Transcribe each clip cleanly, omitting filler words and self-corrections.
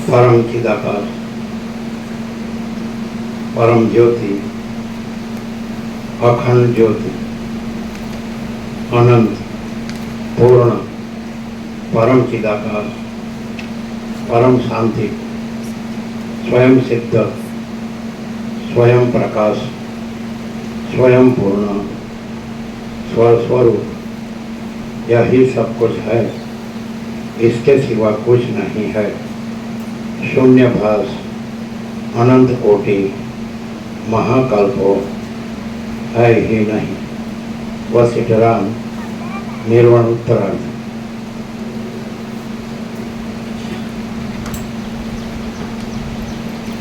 परम चिदाकाश, परम ज्योति, अखंड ज्योति, अनंत पूर्ण परम चिदाकाश, परम शांति, स्वयं सिद्ध, स्वयं प्रकाश, स्वयं पूर्ण, स्वस्वरूप, यही सब कुछ है, इसके सिवा कुछ नहीं है। शून्य भास, अनंत कोटि, महाकल्पो है ही नहीं। वसिष्ठराम निर्वाण उत्तरार्ध।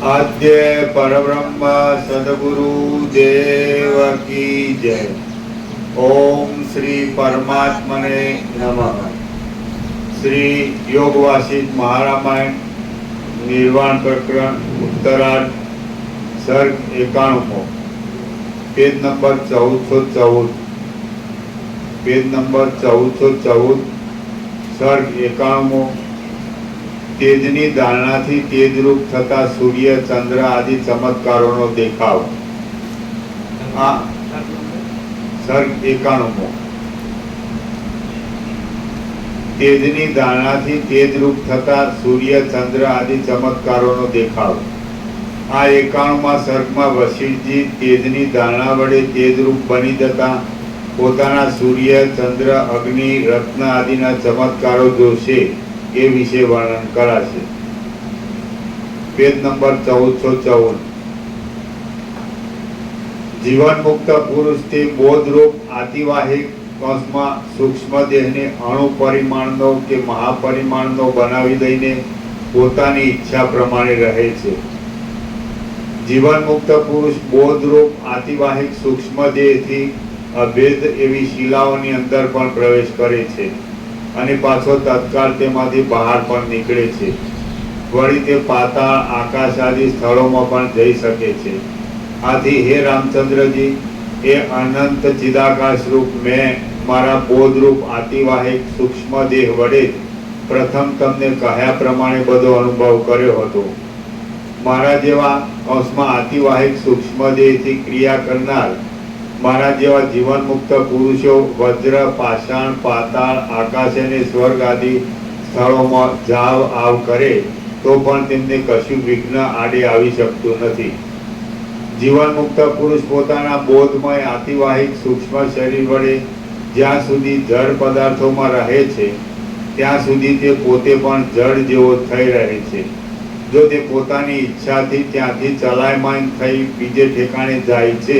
आद्य परब्रह्म सद्गुरु देव की जय। ओम श्री परमात्मने नमः। श्री योग वासिष्ठ महारामायण निर्वाण प्रकरण उत्तरार्ध सर्ग 91 पेज नंबर 1414 पेज नंबर 1414 सर्ग 91 તેજની દાળનાથી તેજરૂપ થતા સૂર્ય ચંદ્ર આદિ ચમત્કારોનો દેખાવ। આ સર્ગ 91 તેજની દાળનાથી તેજરૂપ થતા સૂર્ય ચંદ્ર આદિ ચમત્કારોનો દેખાવ। આ 91માં સર્ગમાં વશિષ્ઠજી તેજની દાળના વડે તેજરૂપ બની જતા પોતાના સૂર્ય ચંદ્ર અગ્નિ રત્ન આદિના ચમત્કારો જોશે એ વિશે વર્ણન કરાશે। પેજ નંબર 1414 જીવન મુક્ત પુરુષથી બોધરૂપ આતિવાહિક કોષમાં સૂક્ષ્મ દેહને અણુ પરિમાણનો કે મહાપરિમાણનો બનાવી દઈને પોતાની ઈચ્છા પ્રમાણે રહે છે। જીવન મુક્ત પુરુષ બોધરૂપ આતિવાહિક સૂક્ષ્મ દેહથી અભેદ એવી શિલાઓની અંદર પણ પ્રવેશ કરે છે અને પાછો તત્કાળ તેમાંથી બહાર પણ નીકળે છે। વળી તે પાતાળ આકાશ આદિ સ્થળોમાં પણ જઈ શકે છે। આથી હે રામચંદ્રજી, એ અનંત ચિદાકાશ રૂપ મેં મારા બોધરૂપ આતિવાહિક સૂક્ષ્મ દેહ વડે પ્રથમ તમને કહ્યા પ્રમાણે બધો અનુભવ કર્યો હતો। મારા જેવા કૌંસમાં આતિવાહિક સૂક્ષ્મ દેહથી ક્રિયા કરનાર મારા જેવા જીવન મુક્ત પુરુષો વજ્ર પાષાણ પાતાળ આકાશ અને સ્વર્ગ આદિ સ્થળોમાં જાવ આવ કરે તો પણ તેમને કશું વિઘ્ન આડે આવી શકતું નથી। જીવન મુક્ત પુરુષ પોતાના બોધમય આતિવાહિક સૂક્ષ્મ શરીર વડે જ્યાં સુધી જળ પદાર્થોમાં રહે છે ત્યાં સુધી તે પોતે પણ જળ જેવો થઈ રહે છે। જો તે પોતાની ઈચ્છાથી ત્યાંથી ચલાયમાન થઈ બીજે ઠેકાણે જાય છે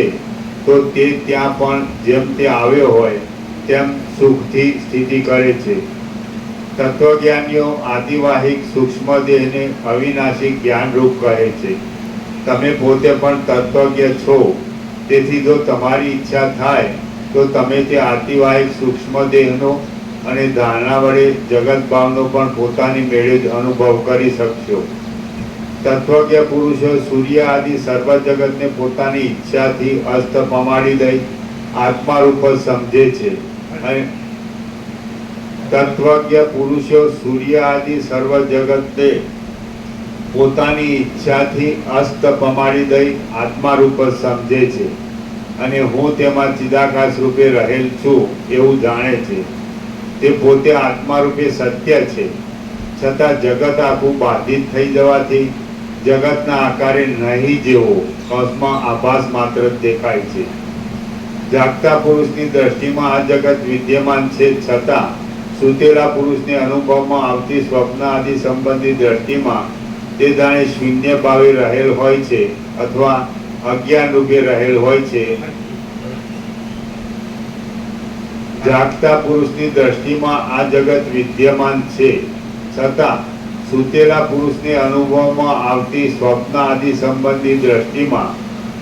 તો તે ત્યાં પણ જેમ તે આવ્યો હોય તેમ સુખથી સ્થિતિ કરે છે। તત્વજ્ઞાનીઓ આતિવાહિક સૂક્ષ્મ દેહને અવિનાશી જ્ઞાનરૂપ કહે છે। તમે પોતે પણ તત્વજ્ઞ છો, તેથી જો તમારી ઈચ્છા થાય તો તમે તે આતિવાહિક સૂક્ષ્મ દેહનો અને ધારણા વડે જગત ભાવનો પણ પોતાની મેળે જ અનુભવ કરી શકશો। તત્વજ્ઞ પુરુષો સૂર્ય આદિ સર્વ જગતને પોતાની ઈચ્છાથી અસ્ત પમાડી દઈ આત્મા રૂપ સમજે છે અને તત્વજ્ઞ પુરુષો સૂર્ય આદિ સર્વ જગતને પોતાની ઈચ્છાથી અસ્ત પમાડી દઈ આત્મા રૂપ સમજે છે અને હું તેમાં ચિદાકાશ રૂપે રહેલ છું એવું જાણે છે। તે પોતે આત્મા રૂપે સત્ય છે, છતાં જગત આખું બાધિત થઈ જવાથી જગતના આકારે નહીં જેવો કૌંસમાં આભાસ માત્ર જ દેખાય છે। જાગતા પુરુષની દ્રષ્ટિમાં આ જગત વિદ્યમાન છે, છતાં સૂતેલા પુરુષને અનુભવમાં આવતી સ્વપ્ન આદિ સંબંધી દ્રષ્ટિમાં તે જાણે શૂન્ય ભાવે રહેલ હોય છે અથવા અજ્ઞાન રૂપે રહેલ હોય છે। જાગતા પુરુષની દ્રષ્ટિમાં આ જગત વિદ્યમાન છે, છતાં સૂતેલા પુરુષને અનુભવમાં આવતી સ્વપ્ન આદિ સંબંધી દ્રષ્ટિમાં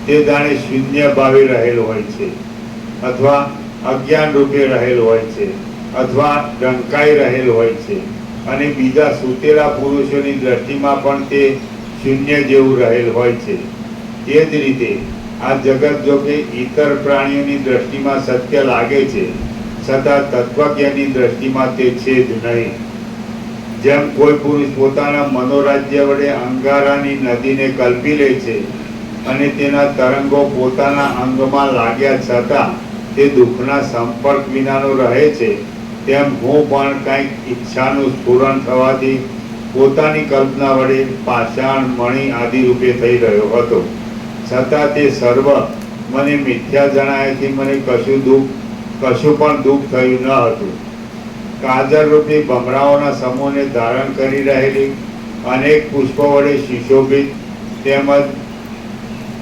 તે જાણે શૂન્ય ભાવે રહેલ હોય છે અથવા અજ્ઞાન રૂપે રહેલ હોય છે અથવા ડંકાઈ રહેલ હોય છે અને બીજા સૂતેલા પુરુષોની દ્રષ્ટિમાં પણ તે શૂન્ય જેવું રહેલ હોય છે। એ જ રીતે આ જગત જો કે ઇતર પ્રાણીઓની દ્રષ્ટિમાં સત્ય લાગે છે, છતાં તત્વજ્ઞની દ્રષ્ટિમાં તે છે જ નહીં। જેમ કોઈ પુરુષ પોતાના મનોરાજ્ય વડે અંગારાની નદીને કલ્પી લે છે અને તેના તરંગો પોતાના અંગમાં લાગ્યા છતાં તે દુઃખના સંપર્ક વિનાનો રહે છે, તેમ હું પણ કંઈક ઈચ્છાનું સ્ફુરણ થવાથી પોતાની કલ્પના વડે પાષાણ મણિ આદિ રૂપે થઈ રહ્યો હતો, છતાં તે સર્વ મને મિથ્યા જણાયથી મને કશું પણ દુઃખ થયું ન હતું. કાજળ રૂપી ભમરાઓના સમૂહને ધારણ કરી રહેલી અનેક પુષ્પો વડે સુશોભિત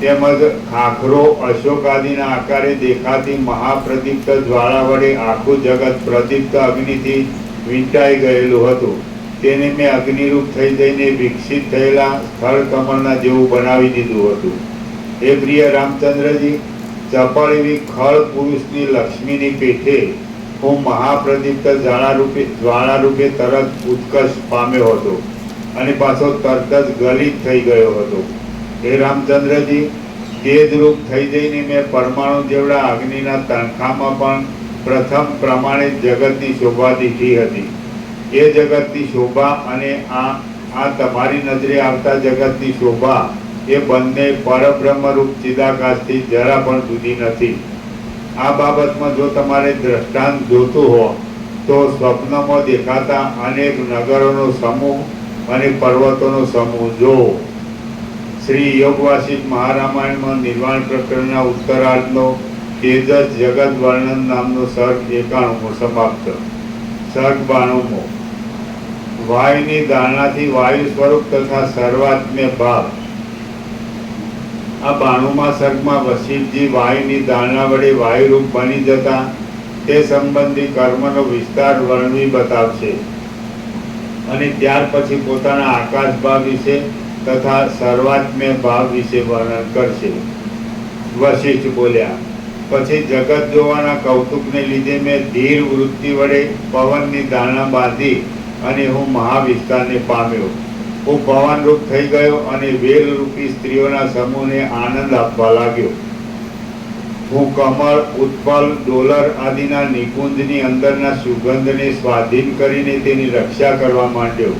તેમજ ખાખરો અશોક આદિના આકારે દેખાતી મહાપ્રદીપ્ત જ્વાળા વડે આખું જગત પ્રદીપ્ત અગ્નિથી વીંટાઈ ગયેલું હતું. તેને મેં અગ્નિરૂપ થઈ જઈને વિકસિત થયેલા સ્થળ કમળના જેવું બનાવી દીધું હતું. હે પ્રિય રામચંદ્રજી, ચપળ એવી ખળ પુરુષની લક્ષ્મીની પેઠે હું મહાપ્રદીપ્ત જ્વાળા રૂપે તરત ઉત્કર્ષ પામ્યો હતો અને પાછો તરત જ ગલિત થઈ ગયો હતો. હે રામચંદ્રજી, તે જ રૂપ થઈ જઈને મેં પરમાણુ જેવડા અગ્નિના તણખામાં પણ પ્રથમ પ્રમાણે જગતની શોભા દીધી હતી. એ જગતની શોભા અને આ તમારી નજરે આવતા જગતની શોભા એ બંને પરબ્રહ્મરૂપ ચિદાકાશથી જરા પણ જુદી નથી. આ બાબતમાં જો તમારે દ્રષ્ટાંત જોતું હોય તો સ્વપ્નમાં દેખાતા અનેક નગરોનો સમૂહ અને પર્વતોનો સમૂહ જુઓ. શ્રી યોગવાસિક મહારામાયણમાં નિર્વાણ પ્રકરણના ઉત્તરાર્ધનો તેજસ જગત વર્ણન નામનો સર્ગ 91મો સમાપ્ત. સર્ગ 92મો. વાયુની દારણાથી વાયુ સ્વરૂપ તથા સર્વાત્મ્ય ભાવ. આ 92મા સર્ગમાં વશિષ્ઠજી વાયુની દારણા વડે વાયુરૂપ બની જતા તે સંબંધી કર્મનો વિસ્તાર વર્ણવી બતાવશે અને ત્યાર પછી પોતાના આકાશ ભાવ વિશે તથા સર્વાત્મ્ય ભાવ વિશે વર્ણન કરશે. વશિષ્ઠ બોલ્યા, પછી જગત જોવાના કૌતુકને લીધે મેં ધીર વૃત્તિ વડે પવનની દારણા બાંધી અને હું મહાવિસ્તારને પામ્યો. હું પવનરૂપ થઈ ગયો અને વેલરૂપી સ્ત્રીઓના સમૂહને આનંદ આપવા લાગ્યો. હું કમળ, ઉત્પલ, ડોલર આદિના નિકુંજની અંદરના સુગંધને સ્વાધીન કરીને તેની રક્ષા કરવા માંડ્યો.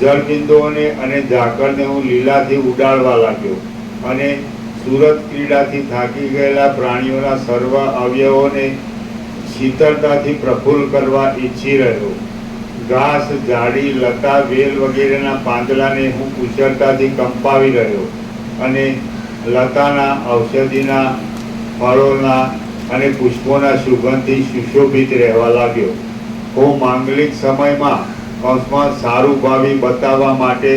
જળબિંદુઓને અને ઝાકળને હું લીલાથી ઉડાડવા લાગ્યો અને સુરત ક્રીડાથી થાકી ગયેલા પ્રાણીઓના સર્વ અવયવોને શીતળતાથી પ્રફુલ્લ કરવા ઈચ્છી રહ્યો. ઘાસ, ઝાડી, લતા, વેલ વગેરેના પાંદડાને હું કુશળતાથી કંપાવી રહ્યો અને લતાના, ઔષધિના, ફળોના અને પુષ્પોના સુગંધથી સુશોભિત રહેવા લાગ્યો. હું માંગલિક સમયમાં કૌંસમાં સારું ભાવી બતાવવા માટે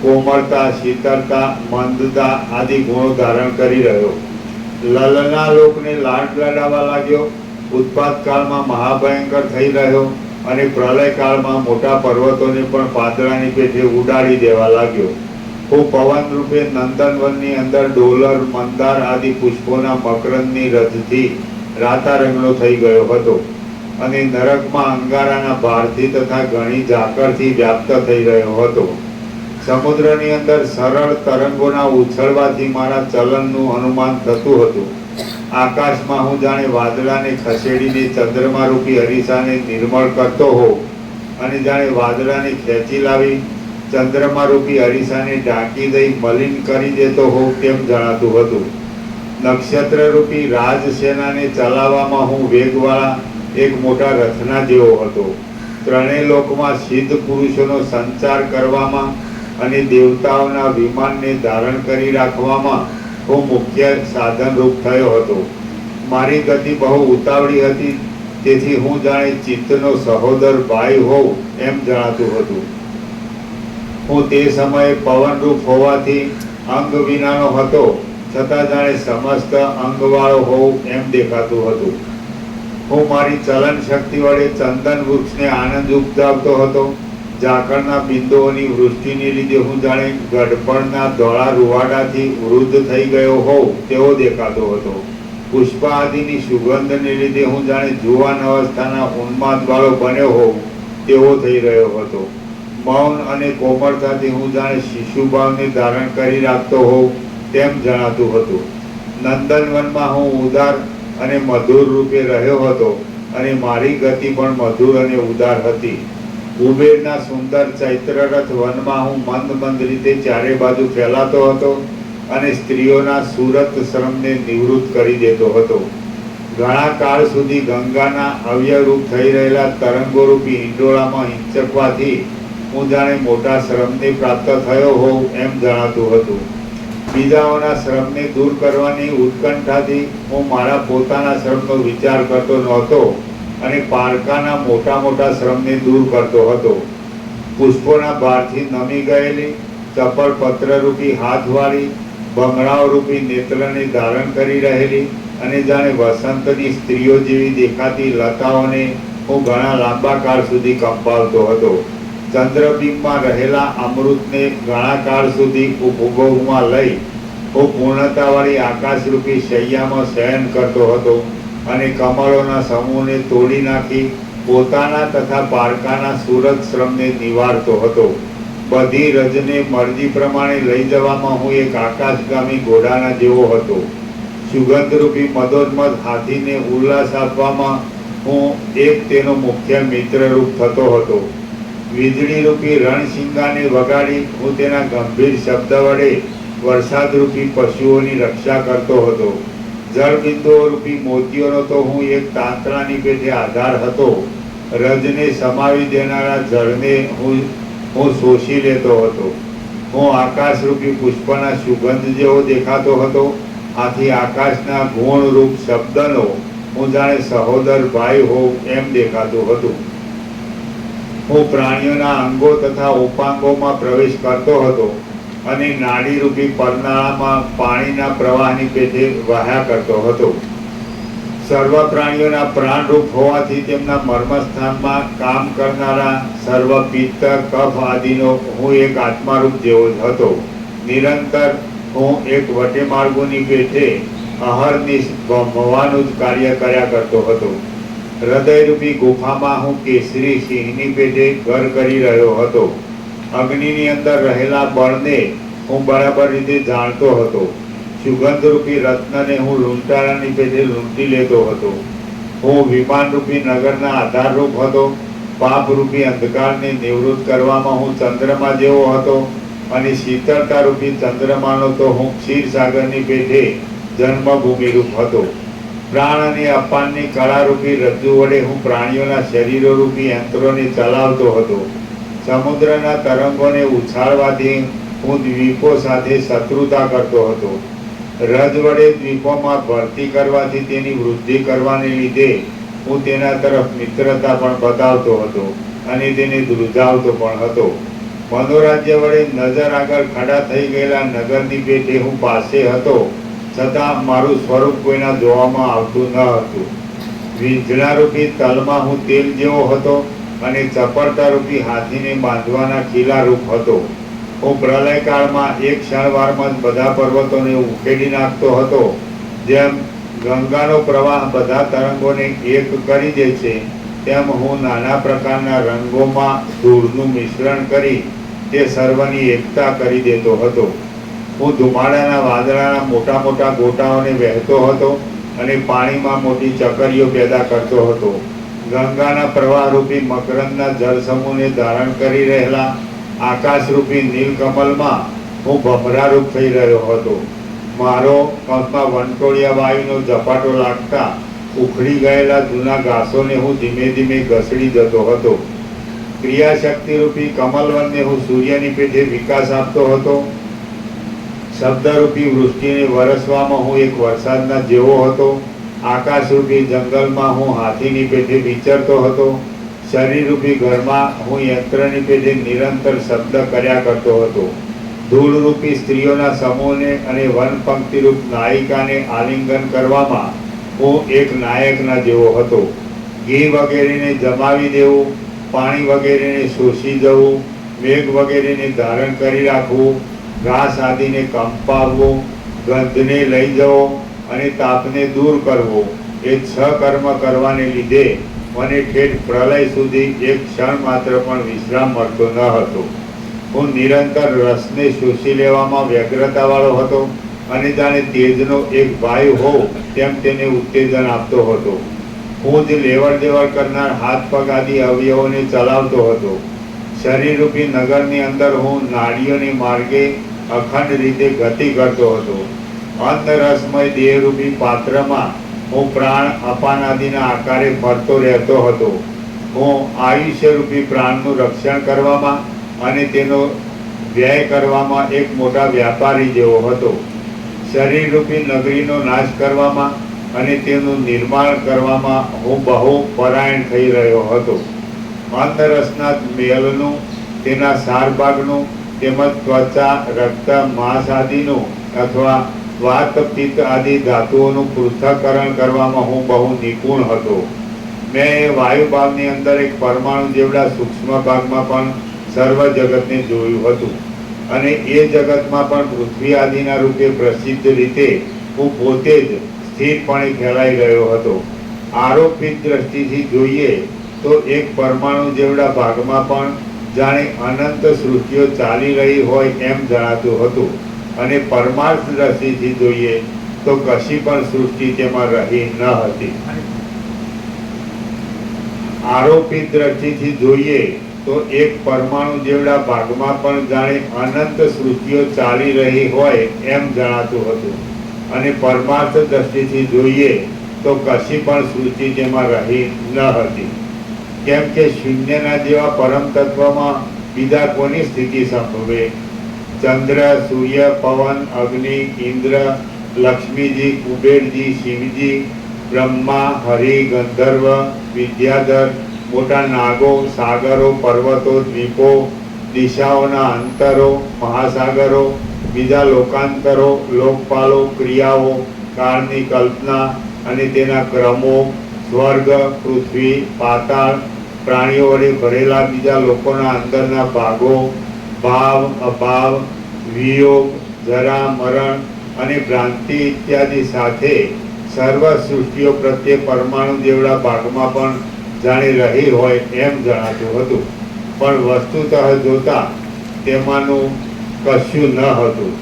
કોમળતા, શીતળતા, મંદતા આદિ ગુણો ધારણ કરી રહ્યો. લલના લોકને લાડ લડાવવા લાગ્યો. ઉત્પાત કાળમાં મહાભયંકર થઈ રહ્યો અને પ્રલય કાળમાં મોટા પર્વતોને પણ પાંદડાની પેઠે ઉડાડી દેવા લાગ્યો. હું પવન રૂપે નંદનવનની અંદર ડોલર, મંદાર આદિ પુષ્પોના મકરંદની રજથી રાતારંગનો થઈ ગયો હતો અને નરકમાં અંગારાના ભારથી તથા ઘણી ઝાકળથી વ્યાપ્ત થઈ રહ્યો હતો. સમુદ્રની અંદર સરળ તરંગોના ઉછળવાથી મારા ચલનનું અનુમાન થતું હતું. આકાશમાં હું જાણે વાદળાને ખસેડીને ચંદ્રમારૂપી અરીસાને નિર્મળ કરતો હોઉં અને જાણે વાદળાને ખેંચી લાવી ચંદ્રમારૂપી અરીસાને ઢાંકી દઈ મલિન કરી દેતો હોઉં તેમ જણાતું હતું. નક્ષત્રરૂપી રાજસેનાને ચલાવવામાં હું વેગવાળા એક મોટા રથના જેવો હતો. ત્રણેય લોકમાં સિદ્ધ પુરુષોનો સંચાર કરવામાં અને દેવતાઓના વિમાનને ધારણ કરી રાખવામાં હું મુખ્ય સાધનરૂપ થયો હતો. મારી ગતિ બહુ ઉતાવળી હતી, તેથી હું જાણે ચિત્તનો સહોદર ભાઈ હોઉં એમ જણાતું હતું. હું તે સમયે પવનરૂપ હોવાથી અંગ વિનાનો હતો, છતાં જાણે સમસ્ત અંગવાળો હોઉં એમ દેખાતું હતું. હું મારી ચલન શક્તિ વડે ચંદન વૃક્ષને આનંદ ઉપજાવતો હતો. ઝાકળના બિંદુઓની વૃષ્ટિને લીધે હું જાણે ગઢપણના ધોળા રૂવાડાથી વૃદ્ધ થઈ ગયો હોઉં તેવો દેખાતો હતો. પુષ્પ આદિની સુગંધને લીધે હું જાણે જુવાન અવસ્થાના ઉન્માદવાળો બન્યો હોઉં તેવો થઈ રહ્યો હતો. મૌન અને કોમળતાથી હું જાણે શિશુભાવને ધારણ કરી રાખતો હોઉં તેમ જણાતું હતું. નંદનવનમાં હું ઉદાર અને મધુર રૂપે રહ્યો હતો અને મારી ગતિ પણ મધુર અને ઉદાર હતી. કુબેરના સુંદર ચૈત્રરથ વનમાં હું મંદ મંદ રીતે ચારે બાજુ ફેલાતો હતો અને સ્ત્રીઓના સુરત શ્રમને નિવૃત્ત કરી દેતો હતો. ઘણા કાળ સુધી ગંગાના અવ્યરૂપ થઈ રહેલા તરંગોરૂપી હિંડોળામાં હિંચકવાથી હું જાણે મોટા શ્રમને પ્રાપ્ત થયો હોઉં એમ જણાતું હતું. બીજાઓના શ્રમને દૂર કરવાની ઉત્કંઠાથી હું મારા પોતાના શ્રમનો વિચાર કરતો નહોતો અને પારકાના મોટા મોટા શ્રમને દૂર કરતો હતો. પુષ્પોના ભારથી નમી ગયેલી ચપળ પત્રરૂપી હાથવાળી બંગડાઓરૂપી નેત્રને ધારણ કરી રહેલી અને જાણે વસંતની સ્ત્રીઓ જેવી દેખાતી લતાઓને હું ઘણા લાંબા કાળ સુધી કંપાવતો હતો. ચંદ્રબિંબમાં રહેલા અમૃતને ઘણા કાળ સુધી ઉપભોગમાં લઈ હું પૂર્ણતાવાળી આકાશરૂપી શૈયામાં શયન કરતો હતો અને કમળોના સમૂહને તોડી નાખી પોતાના તથા પારકાના સુરત શ્રમને નિવારતો હતો. બધી રજને મરજી પ્રમાણે લઈ જવામાં હું એક આકાશગામી ઘોડાના જેવો હતો. સુગંધરૂપી મદોન્મદ હાથીને ઉલ્લાસ આપવામાં હું એક તેનો મુખ્ય મિત્રરૂપ થતો હતો. વીજળીરૂપી રણશિંગાને વગાડી હું તેના ગંભીર શબ્દ વડે વરસાદરૂપી પશુઓની રક્ષા કરતો હતો. જળબિંદુઓરૂપી મોતીઓનો તો હું એક તાંતણાની પેઠે આધાર હતો. રજને સમાવી દેનારા જળને હું શોષી લેતો હતો. હું આકાશરૂપી પુષ્પના સુગંધ જેવો દેખાતો હતો. આથી આકાશના ગુણરૂપ શબ્દનો હું જાણે સહોદર ભાઈ હોઉં એમ દેખાતું હતું. હું પ્રાણીઓના અંગો તથા ઉપાંગોમાં પ્રવેશ કરતો હતો અને નાડીરૂપી પરનાળામાં પાણીના પ્રવાહની પેઠે વહ્યા કરતો હતો. સર્વ પ્રાણીઓના પ્રાણરૂપ હોવાથી તેમના મર્મસ્થાનમાં કામ કરનારા સર્વ પિત્ત કફ આદિનો હું એક આત્મારૂપ જેવો જ હતો. નિરંતર હું એક વટેમાર્ગોની પેઠે અહર્નિશ ભમવાનું જ કાર્ય કર્યા કરતો હતો. હૃદયરૂપી ગુફામાં હું કેસરી સિંહની પેઠે ઘર કરી રહ્યો હતો. અગ્નિની અંદર રહેલા બળને હું બરાબર રીતે જાણતો હતો. સુગંધરૂપી રત્નને હું લૂંટારાની પેઠે લૂંટી લેતો હતો. હું વિમાનરૂપી નગરના આધારરૂપ હતો. પાપરૂપી અંધકારને નિવૃત્ત કરવામાં હું ચંદ્રમા જેવો હતો અને શીતળતારૂપી ચંદ્રમાનો તો હું ક્ષીરસાગરની પેઠે જન્મભૂમિરૂપ હતો. પ્રાણ અને અપાનની કળારૂપી રજ્જુ વડે હું પ્રાણીઓના શરીરોરૂપી યંત્રોને ચલાવતો હતો. સમુદ્રના તરંગોને ઉછાળવાથી હું દ્વીપો સાથે શત્રુતા કરતો હતો. રજ વડે દ્વીપોમાં ભરતી કરવાથી તેની વૃદ્ધિ કરવાને લીધે હું તેના તરફ મિત્રતા પણ બતાવતો હતો અને તેને ધ્રુજાવતો પણ હતો. મનોરાજ્ય વડે નજર આગળ ખડા થઈ ગયેલા નગરની પેઠે હું પાસે હતો, છતાં મારું સ્વરૂપ કોઈના જોવામાં આવતું ન હતું. વીંઝણારૂપી તલમાં હું તેલ જેવો હતો અને ચપળતારૂપી હાથીને બાંધવાના ખીલારૂપ હતો. હું પ્રલયકાળમાં એક ક્ષણવારમાં જ બધા પર્વતોને ઉખેડી નાખતો હતો. જેમ ગંગાનો પ્રવાહ બધા તરંગોને એક કરી દે છે, તેમ હું નાના પ્રકારના રંગોમાં ધૂળનું મિશ્રણ કરી તે સર્વની એકતા કરી દેતો હતો. હું ધુમાડાના વાદળાના મોટા મોટા ગોટાઓને વહેતો હતો અને પાણીમાં મોટી ચકરીઓ પેદા કરતો હતો. ગંગાના પ્રવાહરૂપી મકરંદના જળસમૂહને ધારણ કરી રહેલા આકાશરૂપી નીલકમલમાં હું ભમરારૂપ થઈ રહ્યો હતો. મારો કંપમાં વંટોળિયા વાયુનો ઝપાટો લાગતા ઉખડી ગયેલા જૂના ઘાસોને હું ધીમે ધીમે ઘસડી જતો હતો. ક્રિયાશક્તિરૂપી કમલવનને હું સૂર્યની પેઠે વિકાસ આપતો હતો. શબ્દરૂપી વૃષ્ટિને વરસવામાં હું એક વરસાદના જેવો હતો. આકાશરૂપી જંગલમાં હું હાથીની પેઠે વિચરતો હતો. શરીરરૂપી ઘરમાં હું યંત્રની પેઠે નિરંતર શબ્દ કર્યા કરતો હતો. ધૂળરૂપી સ્ત્રીઓના સમૂહને અને વનપંક્તિરૂપ નાયિકાને આલિંગન કરવામાં હું એક નાયકના જેવો હતો. ઘી વગેરેને જમાવી દેવું, પાણી વગેરેને શોષી જવું, મેઘ વગેરેને ધારણ કરી રાખવું, ઘાસ આદિને કંપાવવું, ગંધને લઈ જવો અને તાપને દૂર કરવો, એ 6 કર્મ કરવાને લીધે મને ઠેઠ પ્રલય સુધી એક ક્ષણ માત્ર પણ વિશ્રામ મળતો ન હતો. હું નિરંતર રસને શોષી લેવામાં વ્યગ્રતાવાળો હતો અને જાણે તેજનો એક વાયુ હોઉં તેમ તેને ઉત્તેજન આપતો હતો. હું જ લેવડ દેવડ કરનાર હાથ પગ આદિ અવયવોને ચલાવતો હતો. શરીરરૂપી નગરની અંદર હું નાડીઓની માર્ગે અખંડ રીતે ગતિ કરતો હતો. અંતરસમય દેહરૂપી પાત્રમાં હું પ્રાણ અપાન આદિના આકારે ફરતો રહેતો હતો. હું આયુષ્યરૂપી પ્રાણનું રક્ષણ કરવામાં અને તેનો વ્યય કરવામાં એક મોટા વ્યાપારી જેવો હતો. શરીરરૂપી નગરીનો નાશ કરવામાં અને તેનું નિર્માણ કરવામાં હું બહુ પરાયણ થઈ રહ્યો હતો. અંતરસના મેલનું, તેના સારભાગનું તેમજ ત્વચા, રક્ત, માંસ આદિનું અથવા વાત, પિત્ત આદિ ધાતુઓનું પૃથ્થકરણ કરવામાં હું બહુ નિપુણ હતો. મેં એ વાયુભાવની અંદર એક પરમાણુ જેવડા સૂક્ષ્મ ભાગમાં પણ સર્વ જગતને જોયું હતું અને એ જગતમાં પણ પૃથ્વી આદિના રૂપે પ્રસિદ્ધ રીતે હું પોતે જ સ્થિરપણે ફેલાઈ રહ્યો હતો. આરોપિત દ્રષ્ટિથી જોઈએ તો એક પરમાણુ જેવડા ભાગમાં પણ જાણે અનંત સૃષ્ટિઓ ચાલી રહી હોય એમ જણાતું હતું અને પરમાર્થ દ્રષ્ટિથી જોઈએ તો કશી પણ સૃષ્ટિ તેમાં રહી ન હતી. આરોપિત દ્રષ્ટિથી જોઈએ તો એક પરમાણુ જેવડા ભાગમાં પણ જાણે અનંત સૃષ્ટિઓ ચાલી રહી હોય એમ જણાતું હતું અને પરમાર્થ દ્રષ્ટિથી જોઈએ તો કશી પણ સૃષ્ટિ તેમાં રહી ન હતી. કેમ કે શૂન્યના જેવા પરમ તત્વમાં બીજા કોની સ્થિતિ સંભવે? ચંદ્ર, સૂર્ય, પવન, અગ્નિ, ઇન્દ્ર, લક્ષ્મીજી, કુબેરજી, શિવજી, બ્રહ્મા, હરિ, ગંધર્વ, વિદ્યાધર, મોટા નાગો, સાગરો, પર્વતો, દ્વીપો, દિશાઓના અંતરો, મહાસાગરો, બીજા લોકાંતરો, લોકપાલો, ક્રિયાઓ, કાળની કલ્પના અને તેના ક્રમો, સ્વર્ગ, પૃથ્વી, પાતાળ, પ્રાણીઓ વડે ભરેલા બીજા લોકોના અંદરના ભાગો, ભાવ, અભાવ, વિયોગ, જરા, મરણ અને ભ્રાંતિ ઇત્યાદિ સાથે સર્વ સૃષ્ટિઓ પ્રત્યે પરમાણુ જેવડા ભાગમાં પણ જાણી રહી હોય એમ જણાતું હતું. પણ વસ્તુતઃ જોતા તેમાંનું કશું ન હતું.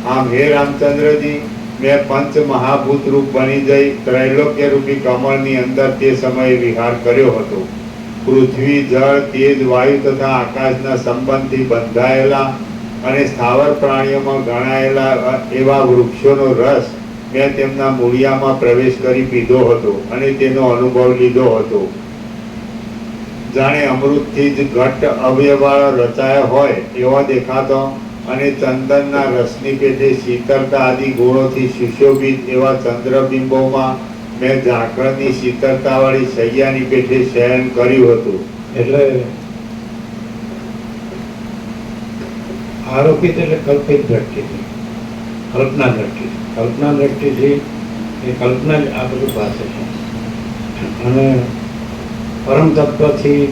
આમ હે રામચંદ્રજી, મેં પંચ મહાભૂત રૂપ બની જઈ ત્રૈલોક્ય રૂપી કમળની અંદર તે સમયે વિહાર કર્યો હતો. પૃથ્વી, જળ, તેજ, વાયુ તથા આકાશના સંબંધથી બંધાયેલા અને સ્થાવર પ્રાણીઓમાં ગણાયેલા એવા વૃક્ષોનો રસ મેં તેમના મૂળિયામાં પ્રવેશ કરી પીધો હતો અને તેનો અનુભવ લીધો હતો. જાણે અમૃતથી જ ઘટ્ટ અવયવાળો રચાયો હોય એવો દેખાતો અને ચંદનના રસની પેટે શીતળતા આદિ ગુણોથી સુશોભિત એવા ચંદ્રબિંબોમાં મેં ઝાકળની શીતળતાવાળી શૈયાની પેઠે શયન કર્યું હતું. એટલે આરોપિત એટલે કલ્પિત દ્રષ્ટિથી, કલ્પના દ્રષ્ટિથી. કલ્પના દ્રષ્ટિથી એ કલ્પના જ આ બધું પાસે છે અને પરમ તત્વથી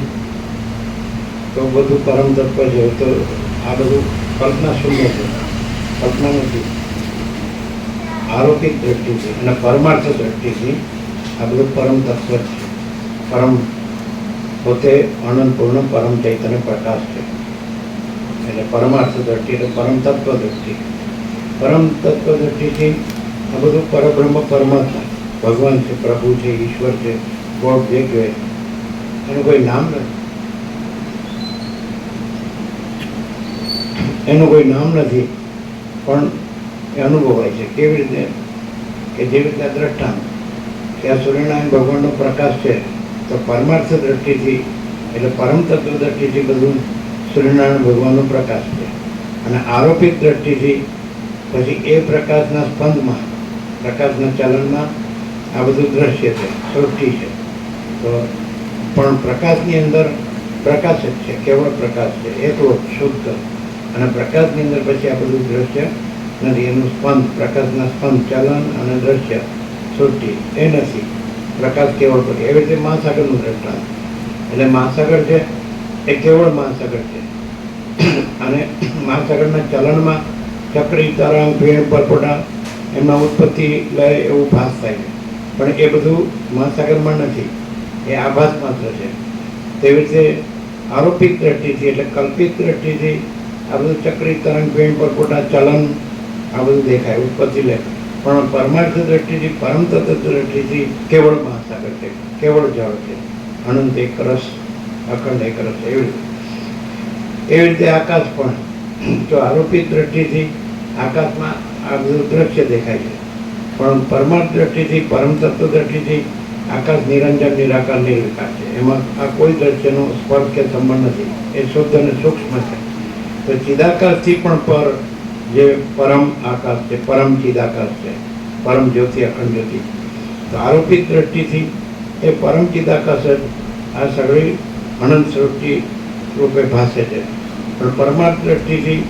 તો બધું પરમ તત્વ છે તો આ બધું કલ્પના શૂન્ય છે, કલ્પના નથી. આરોપિત દ્રષ્ટિથી અને પરમાર્થ દ્રષ્ટિથી આ બધું પરમ તત્વ જ છે. પરમ પોતે અનંતપૂર્ણ પરમ ચૈતન્ય પ્રકાશ છે. એટલે પરમાર્થ દ્રષ્ટિ એટલે પરમ તત્વ દ્રષ્ટિ. પરમ તત્વ દ્રષ્ટિથી આ બધું પરબ્રહ્મ પરમાત્મા ભગવાન છે, પ્રભુ છે, ઈશ્વર છે, ગોડ જે કહેવાય એનું કોઈ નામ નથી. એનું કોઈ નામ નથી પણ એ અનુભવાય છે. કેવી રીતે? કે જેવી રીતે દ્રષ્ટાંત કે આ સૂર્યનારાયણ ભગવાનનો પ્રકાશ છે તો પરમાર્થ દ્રષ્ટિથી એટલે પરમ તત્વ દ્રષ્ટિથી બધું સૂર્યનારાયણ ભગવાનનો પ્રકાશ છે અને આરોપિત દ્રષ્ટિથી પછી એ પ્રકાશના સ્પંદમાં, પ્રકાશના ચલનમાં આ બધું દ્રશ્ય છે, સૃષ્ટિ છે. તો પણ પ્રકાશની અંદર પ્રકાશ જ છે, કેવળ પ્રકાશ છે, એકલો શુદ્ધ. અને પ્રકાશની અંદર પછી આ બધું દ્રશ્ય નથી. એનું સ્પંદ, પ્રકાશના સ્પંદ, ચલન અને દ્રશ્ય સૃષ્ટિ એ નથી. પ્રકાશ કેવળ પ્રકાશ. એવી રીતે મહાસાગરનું દ્રષ્ટાંત એટલે મહાસાગર છે એ કેવળ મહાસાગર છે અને મહાસાગરના ચલનમાં ચક્રી, તરંગ, ભેણ, પરપોટા એમના ઉત્પત્તિ લય એવું ભાસ થાય છે પણ એ બધું મહાસાગરમાં નથી, એ આભાસ માત્ર છે. તેવી રીતે આરોપિત દ્રષ્ટિથી એટલે કલ્પિત દ્રષ્ટિથી આ બધું ચક્રી, તરંગ, ભેણ, પરપોટા, ચલન આ બધું દેખાય, ઉત્પત્તિ લે. પણ પરમાર્થ દ્રષ્ટિથી, પરમ તત્વ દ્રષ્ટિથી કેવળ મહાસાગર મહાસાગર છે, કેવળ જળ છે, અનંત એક રસ, અખંડ એક રસ. એવી રીતે આકાશ પણ, જો આરોપિત દ્રષ્ટિથી આકાશમાં આ બધું દ્રશ્ય દેખાય છે, પણ પરમાર્થ દ્રષ્ટિથી, પરમ તત્વ દ્રષ્ટિથી આકાશ નિરંજન, નિરાકાર, નિર્વિકાર છે. એમાં આ કોઈ દ્રશ્યનો સ્પર્શ કે સંબંધ નથી. એ શુદ્ધ અને સૂક્ષ્મ છે. તો ચિદાકાશથી પણ પર જે પરમ આકાશ છે, પરમ ચિદાકાશ છે, પરમ જ્યોતિ, અખંડ જ્યોતિ. તો આરોપિત દ્રષ્ટિથી એ પરમ ચિદાકાશ જ આ સગળી અનંત સૃષ્ટિ રૂપે ભાસે છે. પણ પરમાર્થ દ્રષ્ટિથી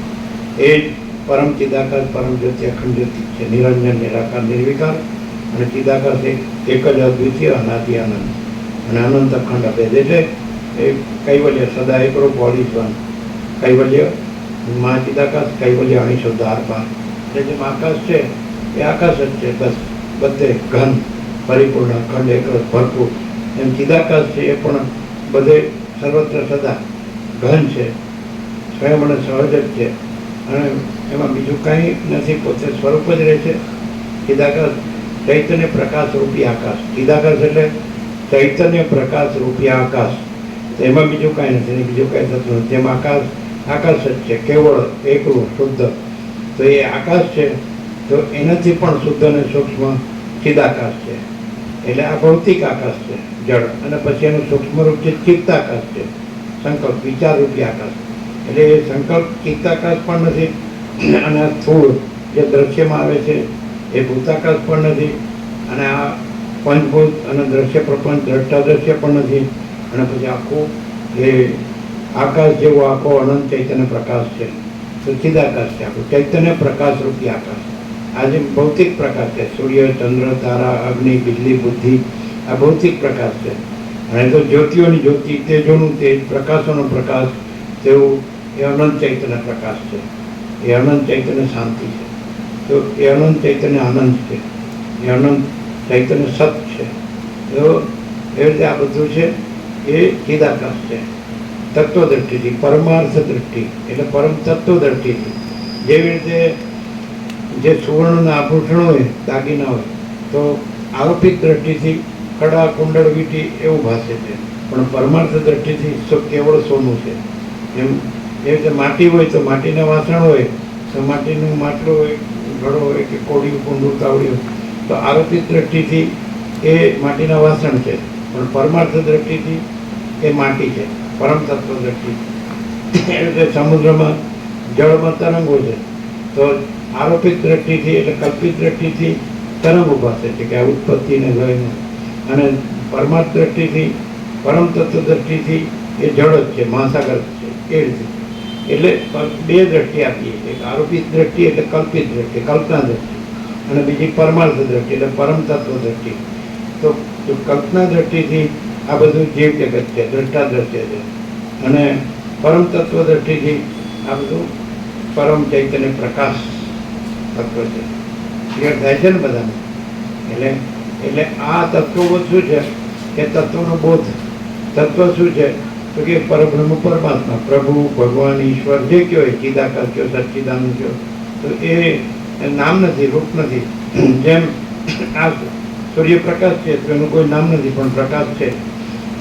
એ જ પરમ ચિદાકાશ, પરમ જ્યોતિ, અખંડ જ્યોતિ છે, નિરંજન, નિરાકાર, નિર્વિકાર. અને ચિદાકાશ એક જ અદ્વિતીય, અનાદિ, આનંદ અને અનંત અખંડ અભેદ. એટલે એ કૈવલ્ય, સદા એકરૂપ, વોલિસ્વન કૈવલ્ય, મહાચિદાકાશ, કૈવલ્ય, અણીશુદ્ધ, આરપાર. એટલે જેમ આકાશ છે એ આકાશ જ છે, બસ બધે ઘન, પરિપૂર્ણ, અખંડ, એકરસ, ભરપૂર. એમ ચિદાકાશ છે એ પણ બધે સર્વત્ર સદા ઘન છે, સ્વયં અને સહજ જ છે, અને એમાં બીજું કાંઈ નથી, પોતે સ્વરૂપ જ રહે છે. ચિદાકાશ ચૈતન્ય પ્રકાશ રૂપી આકાશ. ચિદાકાશ એટલે ચૈતન્ય પ્રકાશ રૂપી આકાશ. તો એમાં બીજું કાંઈ નથી, બીજું કાંઈ થતું નથી. જેમ આકાશ આકાશ જ છે, કેવળ, એકલું, શુદ્ધ. તો એ આકાશ છે, તો એનાથી પણ શુદ્ધ અને સૂક્ષ્મ ચિદાકાશ છે. એટલે આ ભૌતિક આકાશ છે, જળ. અને પછી એનું સૂક્ષ્મ રૂપ છે ચિત્તાકાશ છે, સંકલ્પ, વિચાર રૂપી આકાશ. એટલે એ સંકલ્પ ચિત્તાકાશ પણ નથી, અને આ સ્થૂળ જે દ્રશ્યમાં આવે છે એ ભૂતાકાશ પણ નથી, અને આ પંચભૂત અને દ્રશ્ય પ્રપંચ, દ્રષ્ટા દ્રશ્ય પણ નથી. અને પછી આખું એ આકાશ જેવો આખો અનંત ચૈતન્ય પ્રકાશ છે, તો ચિદાકાશ છે, આખું ચૈતન્ય પ્રકાશ રૂપી આકાશ. આ જે ભૌતિક પ્રકાશ છે, સૂર્ય, ચંદ્ર, તારા, અગ્નિ, બિજલી, બુદ્ધિ, આ ભૌતિક પ્રકાશ છે. અને તો જ્યોતિઓની જ્યોતિ, તેજોનું તેજ, પ્રકાશોનો પ્રકાશ, તેવું એ અનંત ચૈતન્ય પ્રકાશ છે. એ અનંત ચૈતન્ય શાંતિ છે. તો એ અનંત ચૈતન્ય આનંદ છે, એ અનંત ચૈતન્ય સત છે. તો એવી રીતે આ બધું છે એ ચિદાકાશ છે. તત્વ દ્રષ્ટિથી, પરમાર્થ દ્રષ્ટિ એટલે પરમ તત્વ દ્રષ્ટિથી. જેવી રીતે જે સુવર્ણના આભૂષણો હોય, દાગીના હોય, તો આરોપિત દ્રષ્ટિથી કડા, કુંડળ, વીંટી એવું ભાસે છે, પણ પરમાર્થ દ્રષ્ટિથી કેવળ સોનું છે. એમ એ રીતે માટી હોય તો માટીના વાસણ હોય, તો માટીનું માટલું હોય, ઘડો હોય કે કોડિયું, કુંડું, તાવડીયું, તો આરોપિત દ્રષ્ટિથી એ માટીના વાસણ છે, પણ પરમાર્થ દ્રષ્ટિથી એ માટી છે, પરમ તત્વ દ્રષ્ટિ. એ રીતે સમુદ્રમાં, જળમાં તરંગો છે, તો આરોપિત દ્રષ્ટિથી એટલે કલ્પિત દ્રષ્ટિથી તરંગ ઉભાસે છે કે આ ઉત્પત્તિને લઈને, અને પરમાર્થ દ્રષ્ટિથી, પરમ તત્વ દ્રષ્ટિથી એ જળ જ છે, મહાસાગર છે. એ રીતે એટલે બે દ્રષ્ટિ આપીએ, એક આરોપિત દ્રષ્ટિ એટલે કલ્પિત દ્રષ્ટિ, કલ્પના દ્રષ્ટિ, અને બીજી પરમાર્થ દ્રષ્ટિ એટલે પરમ તત્વ દ્રષ્ટિ. તો કલ્પના દ્રષ્ટિથી આ બધું જીવ જગત છે, દ્રષ્ટા દ્રશ્ય છે, અને પરમ તત્વ દ્રષ્ટિથી આ બધું પરમ ચૈતન્ય પ્રકાશ તત્વ છે. ક્લિયર થાય છે ને બધાને? એટલે આ તત્વો શું છે કે તત્વનો બોધ. તત્વ શું છે તો કે પરબ્રહ્મ, પરમાત્મા, પ્રભુ, ભગવાન, ઈશ્વર જે કયો એ ચિદાકાશ કયો, સચ્ચિદાનંદ કયો, તો એ નામ નથી, રૂપ નથી. જેમ આ સૂર્યપ્રકાશ છે તો એનું કોઈ નામ નથી, પણ પ્રકાશ છે.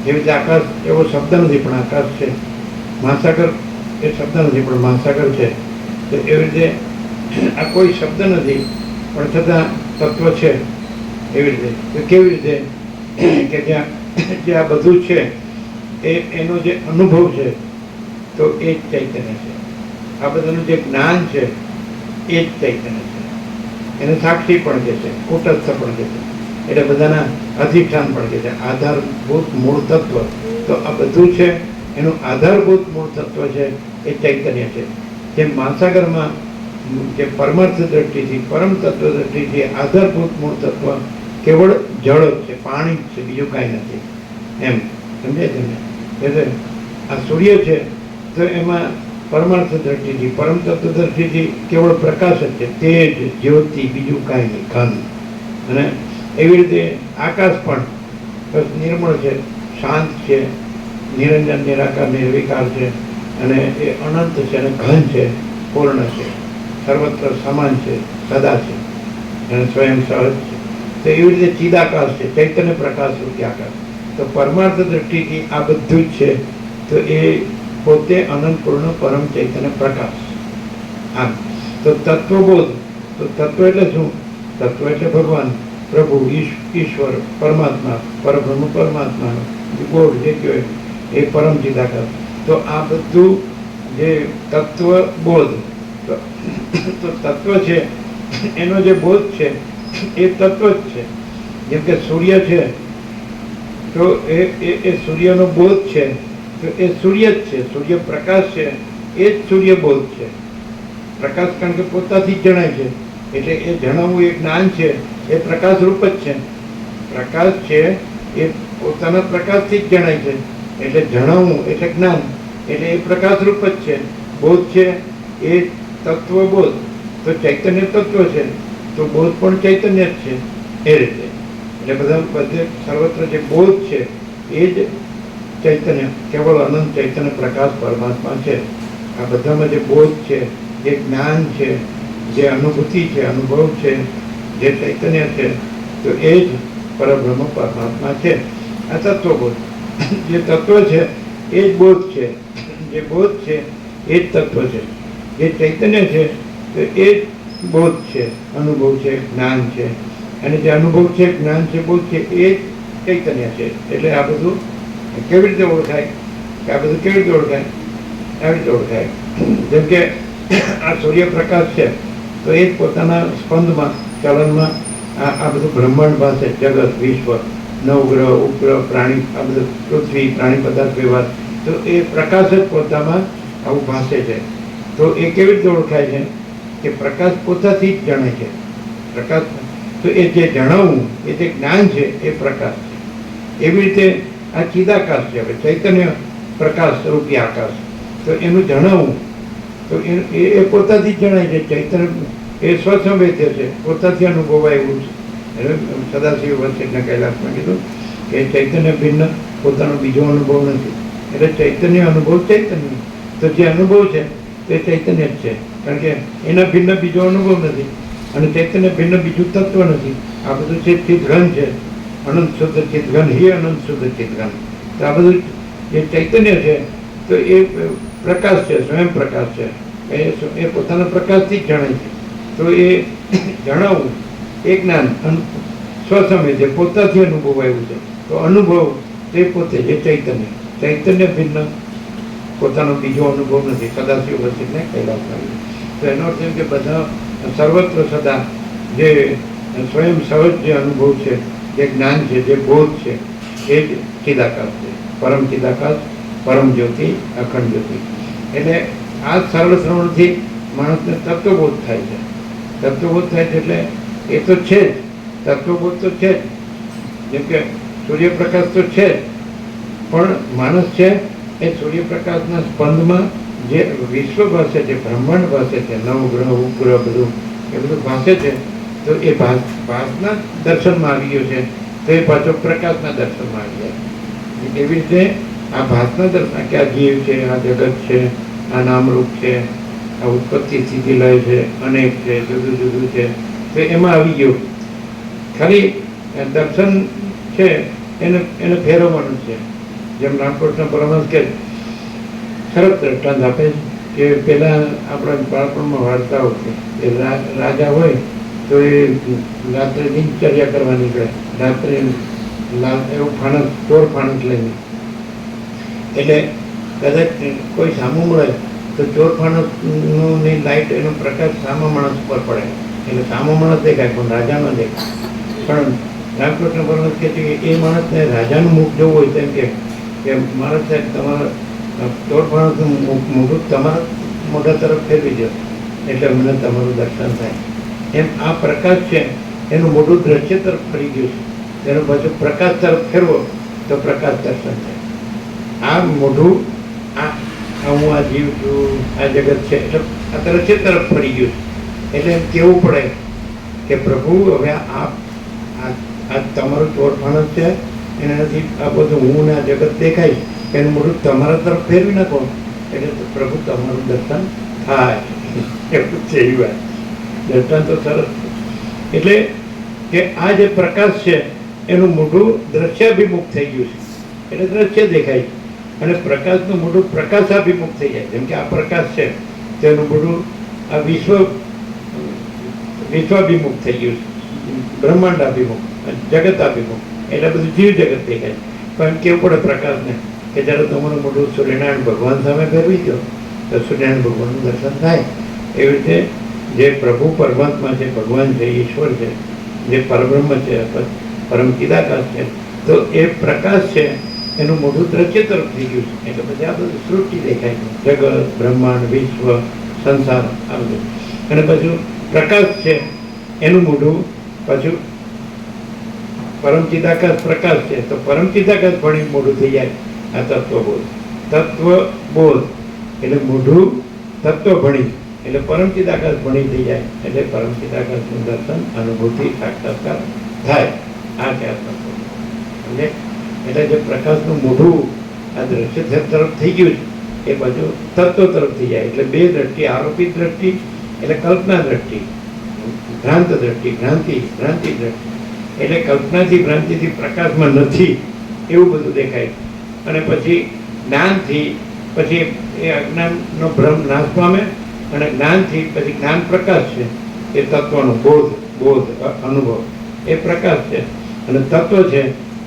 એવી રીતે આકાશ એવો શબ્દ નથી, પણ આકાશ છે. મહાસાગર એ શબ્દ નથી, પણ મહાસાગર છે. તો એવી રીતે આ કોઈ શબ્દ નથી, પણ છતાં તત્વ છે. એવી રીતે તો કેવી રીતે કે જ્યાં જે આ બધું છે એનો જે અનુભવ છે તો એ જ ચૈતન્ય છે. આ બધાનું જે જ્ઞાન છે એ જ ચૈતન્ય છે. એને સાક્ષી પણ કહે છે, કુટસ્થ પણ કહે છે, એટલે બધાના અધિષ્ઠાન પણ કહે છે, આધારભૂત મૂળ તત્વ. તો આ બધું છે એનું આધારભૂત મૂળ તત્વ છે એ ચૈતન્ય છે. જેમ મહાસાગરમાં જે પરમાર્થ દ્રષ્ટિથી, પરમ તત્વ દ્રષ્ટિથી આધારભૂત મૂળ તત્વ કેવળ જળ જ છે, પાણી જ છે, બીજું કાંઈ નથી. એમ સમજાય છે ને? એટલે આ સૂર્ય છે તો એમાં પરમાર્થ દ્રષ્ટિથી, પરમ તત્વ દ્રષ્ટિથી કેવળ પ્રકાશ જ છે, તેજ, જ્યોતિ, બીજું કાંઈ નહીં, ઘન. અને એવી રીતે આકાશ પણ બસ નિર્મળ છે, શાંત છે, નિરંજન, નિરાકાર, નિર્વિકાર છે, અને એ અનંત છે, અને ઘન છે, પૂર્ણ છે, સર્વત્ર સમાન છે, સદા છે, અને સ્વયં સહજ છે. તો એવી રીતે ચિદાકાશ છે, ચૈતન્ય પ્રકાશ રૂપી આકાશ. તો પરમાર્થ દ્રષ્ટિથી આ બધું જ છે. તો એ પોતે અનંત પૂર્ણ પરમ ચૈતન્ય પ્રકાશ. આમ તો તત્વબોધ, તો તત્વ એટલે શું? તત્વ એટલે ભગવાન, પ્રભુ, ઈશ્વર, પરમાત્મા, પરબ્રહ્મ પરમાત્મા, બોધ જે કહેવાય એ પરમ ચિદાકાશ. તો આ બધું જે તત્વબોધ, તો તત્વ છે એનો જે બોધ છે એ તત્વ જ છે. જેમ કે સૂર્ય છે તો એ સૂર્યનો બોધ છે, તો એ સૂર્ય જ છે, સૂર્ય પ્રકાશ છે, એ જ સૂર્ય બોધ છે. પ્રકાશ કારણ કે પોતાથી જ જણાય છે, એટલે એ જણાવવું એ જ્ઞાન છે, એ પ્રકાશ રૂપ જ છે. પ્રકાશ છે એ પોતાના પ્રકાશથી જ જણાય છે, એટલે જણાવવું એટલે જ્ઞાન, એટલે એ પ્રકાશ રૂપ જ છે. બોધ છે એ તત્વબોધ, તો ચૈતન્ય તત્વ છે, તો બોધ પણ ચૈતન્ય જ છે. એ રીતે એટલે બધે સર્વત્ર જે બોધ છે એ જ ચૈતન્ય, કેવળ અનંત ચૈતન્ય પ્રકાશ પરમાત્મા છે. આ બધામાં જે બોધ છે, જે જ્ઞાન છે, જે અનુભૂતિ છે, અનુભવ છે, જે ચૈતન્ય છે, તો એ જ પરબ્રહ્મ પરમાત્મા છે. આ તત્વબોધ, જે તત્વ છે એ જ બોધ છે, જે બોધ છે એ જ તત્વ છે, જે ચૈતન્ય છે તો એ જ બોધ છે, અનુભવ છે, જ્ઞાન છે. અને જે અનુભવ છે, જ્ઞાન છે, બોધ છે, એ જ ચૈતન્ય છે. એટલે આ બધું કેવી રીતે ઓળખાય? કે આ બધું કેવી રીતે ઓળખાય? આવી રીતે ઓળખાય. જેમ કે આ સૂર્યપ્રકાશ છે તો એ જ પોતાના સ્પંદમાં, ચલનમાં આ બધું બ્રહ્માંડ પાસે, જગત, વિશ્વ, નવગ્રહ, ઉપગ્રહ, પ્રાણી, આ બધું પૃથ્વી, પ્રાણી પદાર્થ, વ્યવહાર, તો એ પ્રકાશ જ પોતામાં આવું ભાસે છે. તો એ કેવી રીતે ઓળખાય છે? કે પ્રકાશ પોતાથી જ જણાય છે. પ્રકાશ તો એ જે જણાવવું, એ જે જ્ઞાન છે એ પ્રકાશ છે. એવી રીતે આ ચિદાકાશ છે, હવે ચૈતન્ય પ્રકાશ રૂપી આકાશ. તો એનું જણાવવું તો એ પોતાથી જ જણાય છે. ચૈતન્ય એ સ્વસંવેદ્ય છે, પોતાથી અનુભવાય એવું છે. સદાશિવ વચ્ચેના કૈલાસમાં કીધું કે ચૈતન્ય ભિન્ન પોતાનો બીજો અનુભવ નથી. એટલે ચૈતન્ય અનુભવ ચૈતન્ય, તો જે અનુભવ છે તે ચૈતન્ય જ છે, કારણ કે એના ભિન્ન બીજો અનુભવ નથી, અને ચૈતન્ય ભિન્ન બીજું તત્વ નથી. આ બધું છે ચિદઘન છે, અનંત શુદ્ધ ચિદઘન, હે અનંત શુદ્ધ ચિદઘન. તો આ બધું જે ચૈતન્ય છે તો એ પ્રકાશ છે, સ્વયં પ્રકાશ છે, એ પોતાના પ્રકાશથી જ જણાય છે. તો એ જણાવવું એ જ્ઞાન સ્વસમય છે, પોતાથી અનુભવાયું છે. તો અનુભવ તે પોતે જે ચૈતન્ય, ચૈતન્ય ભિન્ન પોતાનો બીજો અનુભવ નથી. સદાશિવ વચ્ચે કૈલાસમાં. તો એનો અર્થ એમ કે બધા સર્વત્ર સદા જે સ્વયં સહજ જે અનુભવ છે, જે જ્ઞાન છે, જે બોધ છે, એ જ ચિદાકાશ છે, પરમ ચિદાકાશ, પરમ જ્યોતિ, અખંડ જ્યોતિ. એટલે આ સરળ શ્રવણથી માણસને તત્વબોધ થાય છે. તત્વબોધ થાય છે એટલે એ તો છે જ, તત્વબોધ તો છે જ. જેમ કે સૂર્યપ્રકાશ તો છે જ, પણ માણસ છે એ સૂર્યપ્રકાશના સ્પંદમાં જે વિશ્વ ભાષે છે, બ્રહ્માંડ ભાષે છે, નવગ્રહ, ઉપગ્રહ, બધું એ બધું ભાષે છે. તો એ ભાસના દર્શનમાં આવી ગયો છે, તો એ પાછો પ્રકાશના દર્શનમાં આવી જાય. એવી રીતે આ ભાસના દર્શન, કે આ જીવ છે, આ જગત છે, આ નામરૂપ છે, આ ઉત્પત્તિ સ્થિતિ લય છે, અનેક છે, જુદું જુદું છે, તો એમાં આવી ગયો. ખાલી દર્શન છે એને ફેરવવાનું છે. જેમ રામકૃષ્ણ પરમહંસ કે સરસ દ્રષ્ટાંત આપે છે કે પેલા આપણા બાળપણમાં વાર્તાઓ છે કે રાજા હોય તો એ રાત્રે દિનચર્યા કરવા નીકળે, રાત્રે એવું ફાણસ, ચોર ફાણસ લઈને. એટલે કદાચ કોઈ સામું મળે તો ચોર ફાણસની લાઈટ, એનો પ્રકાશ સામા માણસ ઉપર પડે, એટલે સામો માણસ દેખાય પણ રાજા ન દેખાય. પણ રામકૃષ્ણ પરમહંસ કહે છે કે એ માણસને રાજાનું મુખ જોવું હોય તેમ કે માણસ સાહેબ તમારા ચોર ફાણસનું મોઢું તમારા મોઢા તરફ ફેરવી દો એટલે મને તમારું દર્શન થાય. એમ આ પ્રકાશ છે એનું મોઢું દ્રશ્ય તરફ ફરી ગયું છે, એનો પાછું પ્રકાશ તરફ ફેરવો તો પ્રકાશ દર્શન થાય. આ મોઢું આ હું આ જીવ છું, આ જગત છે, એટલે આ દ્રશ્ય તરફ ફરી ગયું છે. એટલે એમ કહેવું પડે કે પ્રભુ હવે આ તમારું ચોર ફાણસ છે, એનાથી આ બધું હું ને આ જગત દેખાય, એનું મોઢું તમારા તરફ ફેરવી નાખો એટલે પ્રભુ તમારું દર્શન થાય. એવું છે એ વાત. દર્શન તો સરસ. એટલે કે આ જે પ્રકાશ છે એનું મોઢું દ્રશ્યાભિમુખ થઈ ગયું છે, એટલે દ્રશ્ય દેખાય છે. અને પ્રકાશનું મોઢું પ્રકાશાભિમુખ થઈ જાય. જેમ કે આ પ્રકાશ છે તેનું મોઢું આ વિશ્વાભિમુખ થઈ ગયું છે, બ્રહ્માંડાભિમુખ, જગતાભિમુખ, એટલે બધું જીવ જગત દેખાય. પણ કેવું પડે પ્રકાશને કે જ્યારે તમારું મોઢું સૂર્યનારાયણ ભગવાન સામે ફેરવી દો તો સૂર્યનારાયણ ભગવાનનું દર્શન થાય. એવી રીતે જે પ્રભુ પરમાત્મા છે, ભગવાન છે, ઈશ્વર છે, જે પરબ્રહ્મ છે, પરમ ચિદાકાશ છે, તો એ પ્રકાશ છે એનું મોઢું દ્રશ્ય તરફ થઈ ગયું છે. એટલે પછી આ બધું સૃષ્ટિ દેખાય છે, જગત, બ્રહ્માંડ, વિશ્વ, સંસાર, આ બધું. અને પાછું પ્રકાશ છે એનું મોઢું પાછું પરમ ચિદાકાશ પ્રકાશ છે, તો પરમ ચિદાકાશ ભણી મોઢું થઈ જાય આ તત્વબોધ. તત્વબોધ એટલે મોઢું તત્વ ભણી એટલે પરમ ચિદાકાશ ભણી થઈ જાય, એટલે પરમ ચિદાકાશનું દર્શન, અનુભૂતિ, સાક્ષાત્કાર થાય. આ છે આ તત્વ. એટલે જે પ્રકાશનું મોઢું આ દ્રશ્ય તરફ થઈ ગયું છે એ બાજુ તત્વ તરફ થઈ જાય. એટલે બે દ્રષ્ટિ, આરોપિત દ્રષ્ટિ એટલે કલ્પના દ્રષ્ટિ, ભ્રાંત દ્રષ્ટિ, ભ્રાંતિ દ્રષ્ટિ. એટલે કલ્પનાથી, ભ્રાંતિથી પ્રકાશમાં નથી એવું બધું દેખાય. અને પછી જ્ઞાનથી પછી એ અજ્ઞાનનો ભ્રમ નાશ પામે, અને જ્ઞાનથી પછી જ્ઞાન પ્રકાશ છે એ તત્વનો બોધ અનુભવ એ પ્રકાશ છે. અને તત્વ છે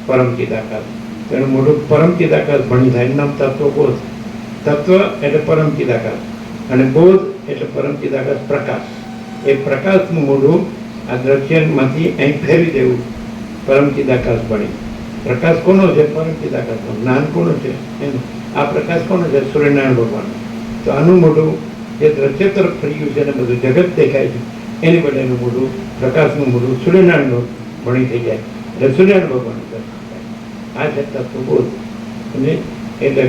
પરમ ચિદાકાશ, તેનું મોઢું પરમ ચિદાકાશ ભણી થાય, નામ તત્વબોધ. તત્વ એટલે પરમ ચિદાકાશ અને બોધ એટલે પરમ ચિદાકાશ પ્રકાશ. એ પ્રકાશનું મોઢું આ દ્રશ્યમાંથી અહીં ફેરવી દેવું, પરમ ચિદાકાશ ભણી. પ્રકાશ કોનો છે? પરમ ચિદાકાશનો. જ્ઞાન કોનો છે? એનું. આ પ્રકાશ કોનો છે? સૂર્યનારાયણ ભગવાન. તો આનું મોઢું જે દ્રશ્ય તરફ ફરી ગયું છે અને બધું જગત દેખાય છે, એની બદલે એનું મોઢું, પ્રકાશનું મોઢું સૂર્યનારાયણનું ભણી થઈ જાય, એટલે સૂર્યનારાયણ ભગવાનનું દર્શન થાય. આ છે તત્વબોધ. અને એટલે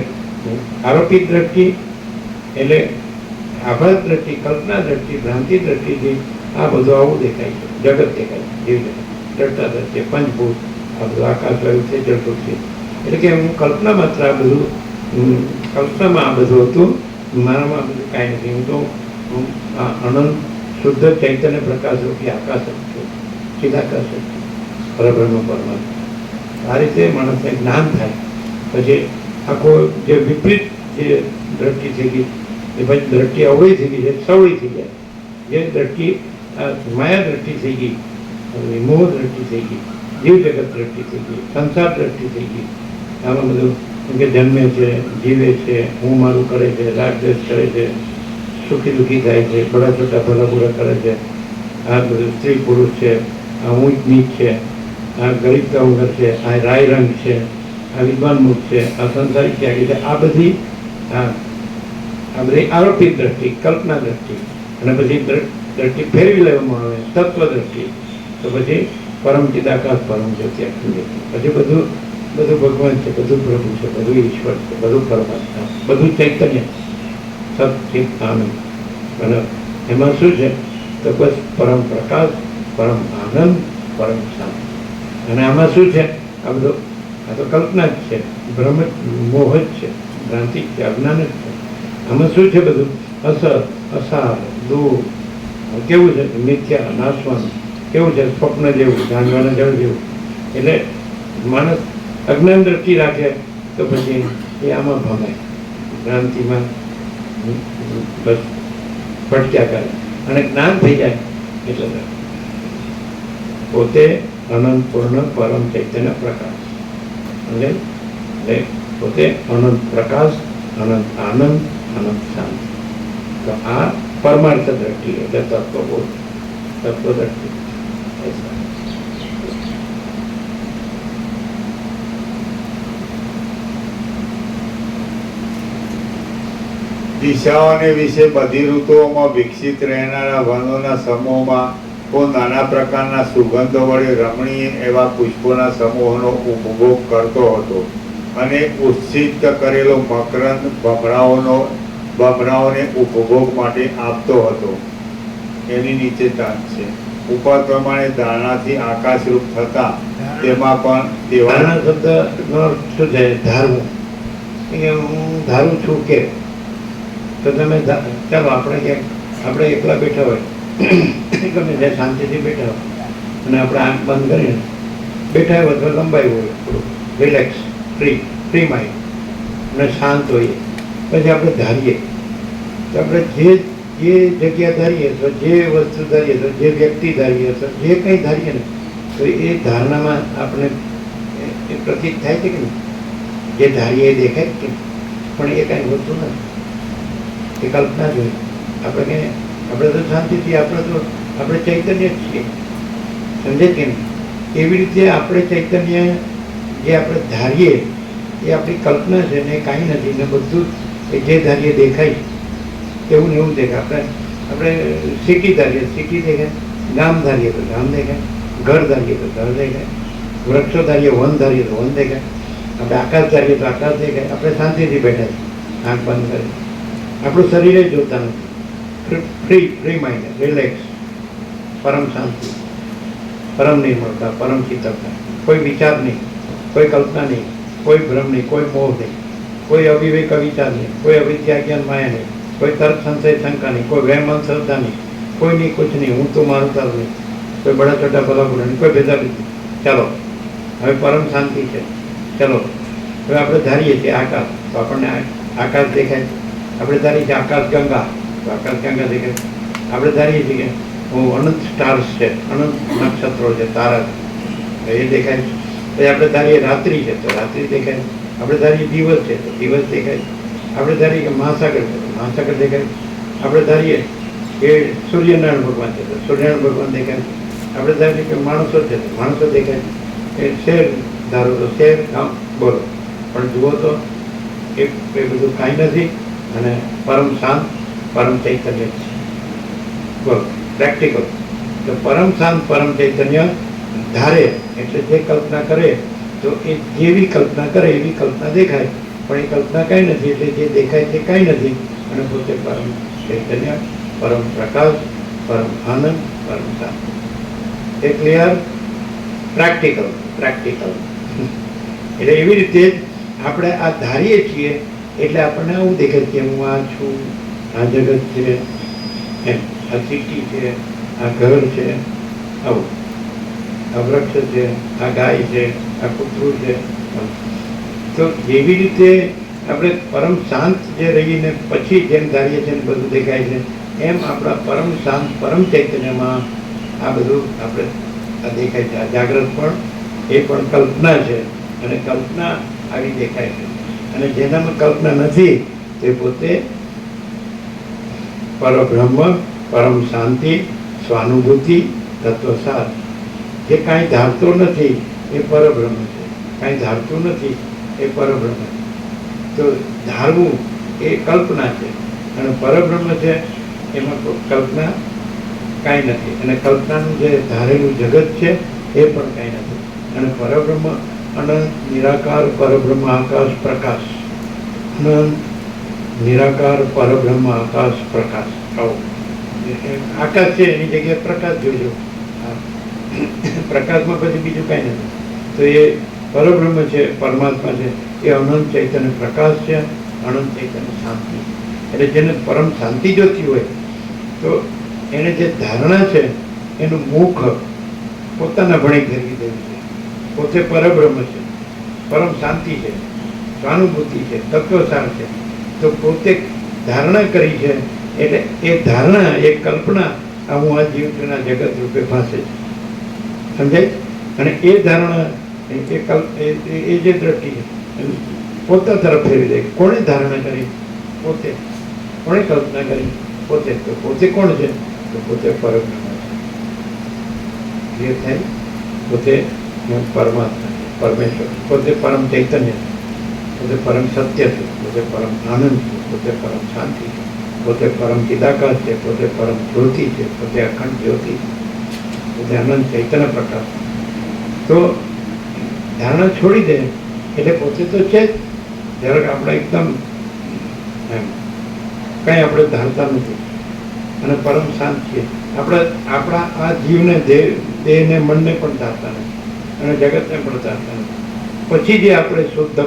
આરોપિત દ્રષ્ટિ એટલે આભાસ દ્રષ્ટિ, કલ્પના દ્રષ્ટિ, ભ્રાંતિ દ્રષ્ટિથી આ બધું આવું દેખાય છે, જગત દેખાય છે, જીવ જગત, દ્રષ્ટા દ્રષ્ટિ, પંચભૂત, આ બધું આકાશ, વાયુ છે, જળ, પૃથ્વી. એટલે કે હું કલ્પના માત્ર આ બધું, કલ્પનામાં આ બધું હતું, મારામાં બધું કાંઈ નથી. હું તો આ અનંત શુદ્ધ ચૈતન્ય પ્રકાશ રૂપી આકાશ જ છું, ચિદાકાશ જ છું, પરબ્રહ્મ પરમાત્મા. આ રીતે માણસને જ્ઞાન થાય. પછી આખો જે વિપરીત જે દ્રષ્ટિ થઈ ગઈ એ પછી દ્રષ્ટિ અવળી થઈ ગઈ છે, સવળી થઈ જાય. જે દ્રષ્ટિ માયા દ્રષ્ટિ થઈ ગઈ, મોહ દ્રષ્ટિ થઈ ગઈ, જીવ જગત દ્રષ્ટિ થઈ ગઈ, સંસાર દ્રષ્ટિ થઈ ગઈ. આમાં બધું કે જન્મે છે, જીવે છે, હું મારું કરે છે, રાગદ્વેષ કરે છે, સુખી દુઃખી થાય છે, બડા છોટા ભલા બુરા કરે છે. આ બધું સ્ત્રી પુરુષ છે, આ ઊંચ નીચ છે, આ ગરીબ કાઉન્ટર છે, આ રાય રંગ છે, આ વિદ્વાન મુખ છે, આ સંસારિક ત્યાગી છે. આ બધી આરોપિત દ્રષ્ટિ, કલ્પના દ્રષ્ટિ. અને પછી દ્રષ્ટિ ફેરવી લેવામાં આવે તત્વ દ્રષ્ટિ, તો પછી પરમ ચિદાકાશ, પરમ જ્યોતિ, આખી વ્યક્તિ. પછી બધું ભગવાન છે, બધું પ્રભુ છે, બધું ઈશ્વર છે, બધું પરમાત્મા, બધું ચૈતન્ય, સચિત આનંદ. અને એમાં શું છે? તો બસ પરમ પ્રકાશ, પરમ આનંદ, પરમ શાંતિ. અને આમાં શું છે? આ બધું આ તો કલ્પના જ છે, ભ્રમ જ, મોહ જ છે, ભ્રાંતિ છે, અજ્ઞાન જ છે. આમાં શું છે? બધું અસત, અસાર, દુઃખ, કેવું છે? મિથ્યા, નાશવાનું, કેવું છે? સ્વપ્ન જેવું, જાણવાના જળ જેવું. એટલે માણસ અજ્ઞાન દ્રષ્ટિ રાખે તો પછી એ આમાં ભમે, ભ્રાંતિમાં બસ ભટક્યા કરે. અને જ્ઞાન થઈ જાય એટલે પોતે અનંત પૂર્ણ પરમ ચૈતન્ય પ્રકાશ. સમજે? એટલે પોતે અનંત પ્રકાશ, અનંત આનંદ, અનંત શાંતિ. તો આ પરમાર્થ દ્રષ્ટિ એટલે તત્વબોધ, તત્વ દ્રષ્ટિ. દિશાઓને વિશે બધી ઋતુઓમાં વિકસિત રહેનારા વનોના સમૂહમાં કોઈ નાના પ્રકારના સુગંધો વડે રમણીય એવા પુષ્પોના સમૂહનો ઉપભોગ કરતો હતો અને ઉત્સિત કરેલો મકરંદ ભમરાઓને ઉપભોગ માટે આપતો હતો. એની નીચે તાંત છે. ઉપર પ્રમાણે ધારણાથી આકાશરૂપ થતા તેમાં પણ ધારણા શબ્દનો શું છે? ધારવું. હું ધારું છું કે તો તમે ચાલો આપણે ક્યાંક આપણે એકલા બેઠા હોય, ગમે ત્યાં શાંતિથી બેઠા હોય, અને આપણે આંખ બંધ કરીને બેઠા હોય અથવા લંબાઈ હોય થોડું રિલેક્સ ફ્રી માઇન્ડ અને શાંત હોઈએ, પછી આપણે ધારીએ તો આપણે જે જગ્યા ધારીએ તો જે વસ્તુ ધારીએ તો જે વ્યક્તિ ધારીએ તો જે કંઈ ધારીએ ને તો એ ધારણામાં આપણે એ પ્રતીત થાય છે કે નહીં? જે ધારીએ એ દેખાય કે પણ એ કાંઈ હોતું નથી, એ કલ્પના જોઈએ. આપણે તો શાંતિથી આપણે ચૈતન્ય જ છીએ, સમજે કે નહીં? એવી રીતે આપણે ચૈતન્ય જે આપણે ધારીએ એ આપણી કલ્પના છે ને, કાંઈ નથી ને, બધું જ જે ધારીએ દેખાય એવું ને એવું દેખાય. આપણે સિટી ધારીએ સિટી દેખાય, ગામ ધારીએ તો ગામ દેખાય, ઘર ધારીએ તો ઘર દેખાય, વૃક્ષો ધારીએ વન ધારીએ તો વન દેખાય, આપણે આકાશ ધારીએ તો આકાશ દેખાય. આપણે શાંતિથી બેઠા છીએ આંખ બંધ કરી, આપણું શરીરે જોતા નથી, ફ્રી માઇન્ડ, રિલેક્સ, પરમ શાંતિ, પરમ નિર્મળતા, પરમ શીતળતા, કોઈ વિચાર નહીં, કોઈ કલ્પના નહીં, કોઈ ભ્રમ નહીં, કોઈ મોહ નહીં, કોઈ અવિવેક અવિચાર નહીં, કોઈ અવિદ્યા જ્ઞાન માયા નહીં, કોઈ તર્ક સંશય શંકા નહીં, કોઈ વહેમ શ્રદ્ધા નહીં, કોઈ નહીં કુછ નહીં, હું તો મારું તારું નહીં, કોઈ બડા છોટા ભલા બુરા નહીં, કોઈ ભેદાભેદ. ચાલો હવે પરમ શાંતિ છે. ચલો હવે આપણે ધારીએ છીએ આકાશ, તો આપણને આકાશ દેખાય. આપણે ધારીએ છીએ આકાશ ગંગા, તો આકાશ ગંગા દેખાય. આપણે ધારીએ છીએ કે અનંત સ્ટાર્સ છે, અનંત નક્ષત્રો છે, તારા છે, એ દેખાય. પછી આપણે ધારીએ રાત્રિ છે તો રાત્રિ દેખાય. આપણે ધારીએ દિવસ છે તો દિવસ દેખાય. આપણે ધારીએ કે મહાસાગર છે તો મહાસાગર દેખાય. આપણે ધારીએ કે સૂર્યનારાયણ ભગવાન છે તો સૂર્યનારાયણ ભગવાન દેખાય. આપણે ધારીએ કે માણસો છે તો માણસો દેખાય. એ શહેર ધારો તો શહેર ગામ બોલો, પણ જુઓ તો એ બધું કાંઈ નથી અને પરમ શાંત પરમ ચૈતન્ય છે. બોલો પ્રેક્ટિકલ. તો પરમ શાંત પરમ ચૈતન્ય ધારે એટલે જે કલ્પના કરે તો એ જેવી કલ્પના કરે એવી કલ્પના દેખાય, પણ એ કલ્પના કાંઈ નથી, એટલે જે દેખાય તે કાંઈ નથી અને પોતે પરમ ચૈતન્ય, પરમ પ્રકાશ, પરમ આનંદ, પરમ શાંત. એ ક્લિયર? પ્રેક્ટિકલ એટલે એવી રીતે જ આપણે આ ધારીએ છીએ એટલે આપણને આવું દેખાય કે હું આ છું, આ જગત છે, એમ આ સિટી છે, આ ઘર છે, આવું આ વૃક્ષ છે, આ ગાય છે, આ કૂતરું છે. તો એવી રીતે આપણે પરમ શાંત જે રહીને પછી જેમ ધારીએ છીએ ને બધું દેખાય છે, એમ આપણા પરમ શાંત પરમ ચૈતન્યમાં આ બધું આપણે આ દેખાય છે. આ જાગ્રત પણ એ પણ કલ્પના છે અને કલ્પના આવી દેખાય છે. અને જેનામાં કલ્પના નથી તે પોતે પરબ્રહ્મ, પરમ શાંતિ, સ્વાનુભૂતિ, તત્વસાર. જે કાંઈ ધારતો નથી એ પરબ્રહ્મ છે, કાંઈ ધારતું નથી એ પરબ્રહ્મ છે. તો ધારવું એ કલ્પના છે અને પરબ્રહ્મ છે એમાં કલ્પના કાંઈ નથી. અને કલ્પનાનું જે ધારેલું જગત છે એ પણ કાંઈ નથી. અને પરબ્રહ્મ અનંત નિરાકાર પરબ્રહ્મ આકાશ પ્રકાશ, અનંત નિરાકાર પરબ્રહ્મ આકાશ પ્રકાશ. આકાશ છે એની જગ્યાએ પ્રકાશ જોજો. પ્રકાશમાં પછી બીજું કાંઈ નથી. તો એ પરબ્રહ્મ છે, પરમાત્મા છે, એ અનંત ચૈતન્ય પ્રકાશ છે, અનંત ચૈતન્ય શાંતિ. એટલે જેને પરમ શાંતિ જોતી હોય તો એને જે ધારણા છે એનું મુખ પોતાના ભણી ફેરવી દેવું છે. પોતે પરબ્રહ્મ છે, પરમ શાંતિ છે, સ્વાનુભૂતિ છે, તત્વસાર છે. તો પોતે ધારણા કરી છે એટલે એ ધારણા, એ કલ્પના આ હું આ જીવના જગત રૂપે ભાસે છે, સમજાય? અને એ ધારણા એ જે દ્રષ્ટિ છે પોતા તરફ ફેરવી દે. કોણે ધારણા કરી? પોતે. કોણે કલ્પના કરી? પોતે. તો પોતે કોણ છે? તો પોતે પરબ્રહ્મ છે. થાય પોતે પરમાત્મા છે, પરમેશ્વર, પોતે પરમ ચૈતન્ય છે, પોતે પરમ સત્ય છે, પોતે પરમ આનંદ છે, પોતે પરમ શાંતિ છે, પોતે પરમ ચિદાકાશ છે, પોતે પરમ જ્યોતિ છે, પોતે અખંડ જ્યોતિ છે, પોતે અનંત ચૈતન્ય પ્રકાશ. તો ધારણા છોડી દે એટલે પોતે તો છે જ. જરાક આપણે એકદમ એમ કંઈ આપણે ધારતા નથી અને પરમ શાંત છીએ. આપણા આ જીવને દેહને મનને પણ ધારતા નથી અને જગતને પણ ધારતા નથી. પછી જે આપણે શુદ્ધ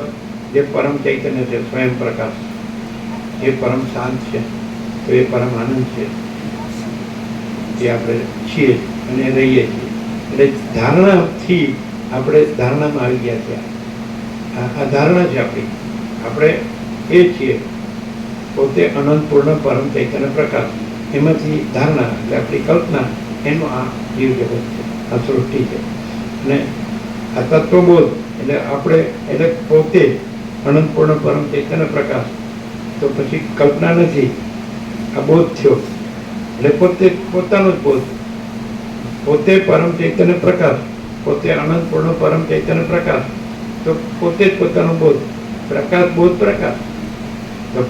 જે પરમ ચૈતન્ય છે, સ્વયં પ્રકાશ, એ પરમ શાંત છે, તો એ પરમ આનંદ છે, એ આપણે છીએ અને રહીએ છીએ. એટલે ધારણાથી આપણે ધારણામાં આવી ગયા છીએ. આ ધારણા છે આપણી. આપણે એ છીએ પોતે અનંત પૂર્ણ પરમ ચૈતન્ય પ્રકાશ. એમાંથી ધારણા એટલે આપણી કલ્પના, એનું આ જીવ જગત છે, આ સૃષ્ટિ છે. અને આ તત્વબોધ એટલે આપણે એટલે પોતે અનંત પૂર્ણ પરમ ચૈતન્ય પ્રકાશ. તો પછી કલ્પના નથી, આ બોધ થયો એટલે પોતે પોતાનો જ બોધ. પોતે પરમ ચૈતન્ય પ્રકાશ, પોતે અનંત પૂર્ણ પરમ ચૈતન્ય પ્રકાશ. તો પોતે જ પોતાનો બોધ, પ્રકાશ બોધ પ્રકાશ. તો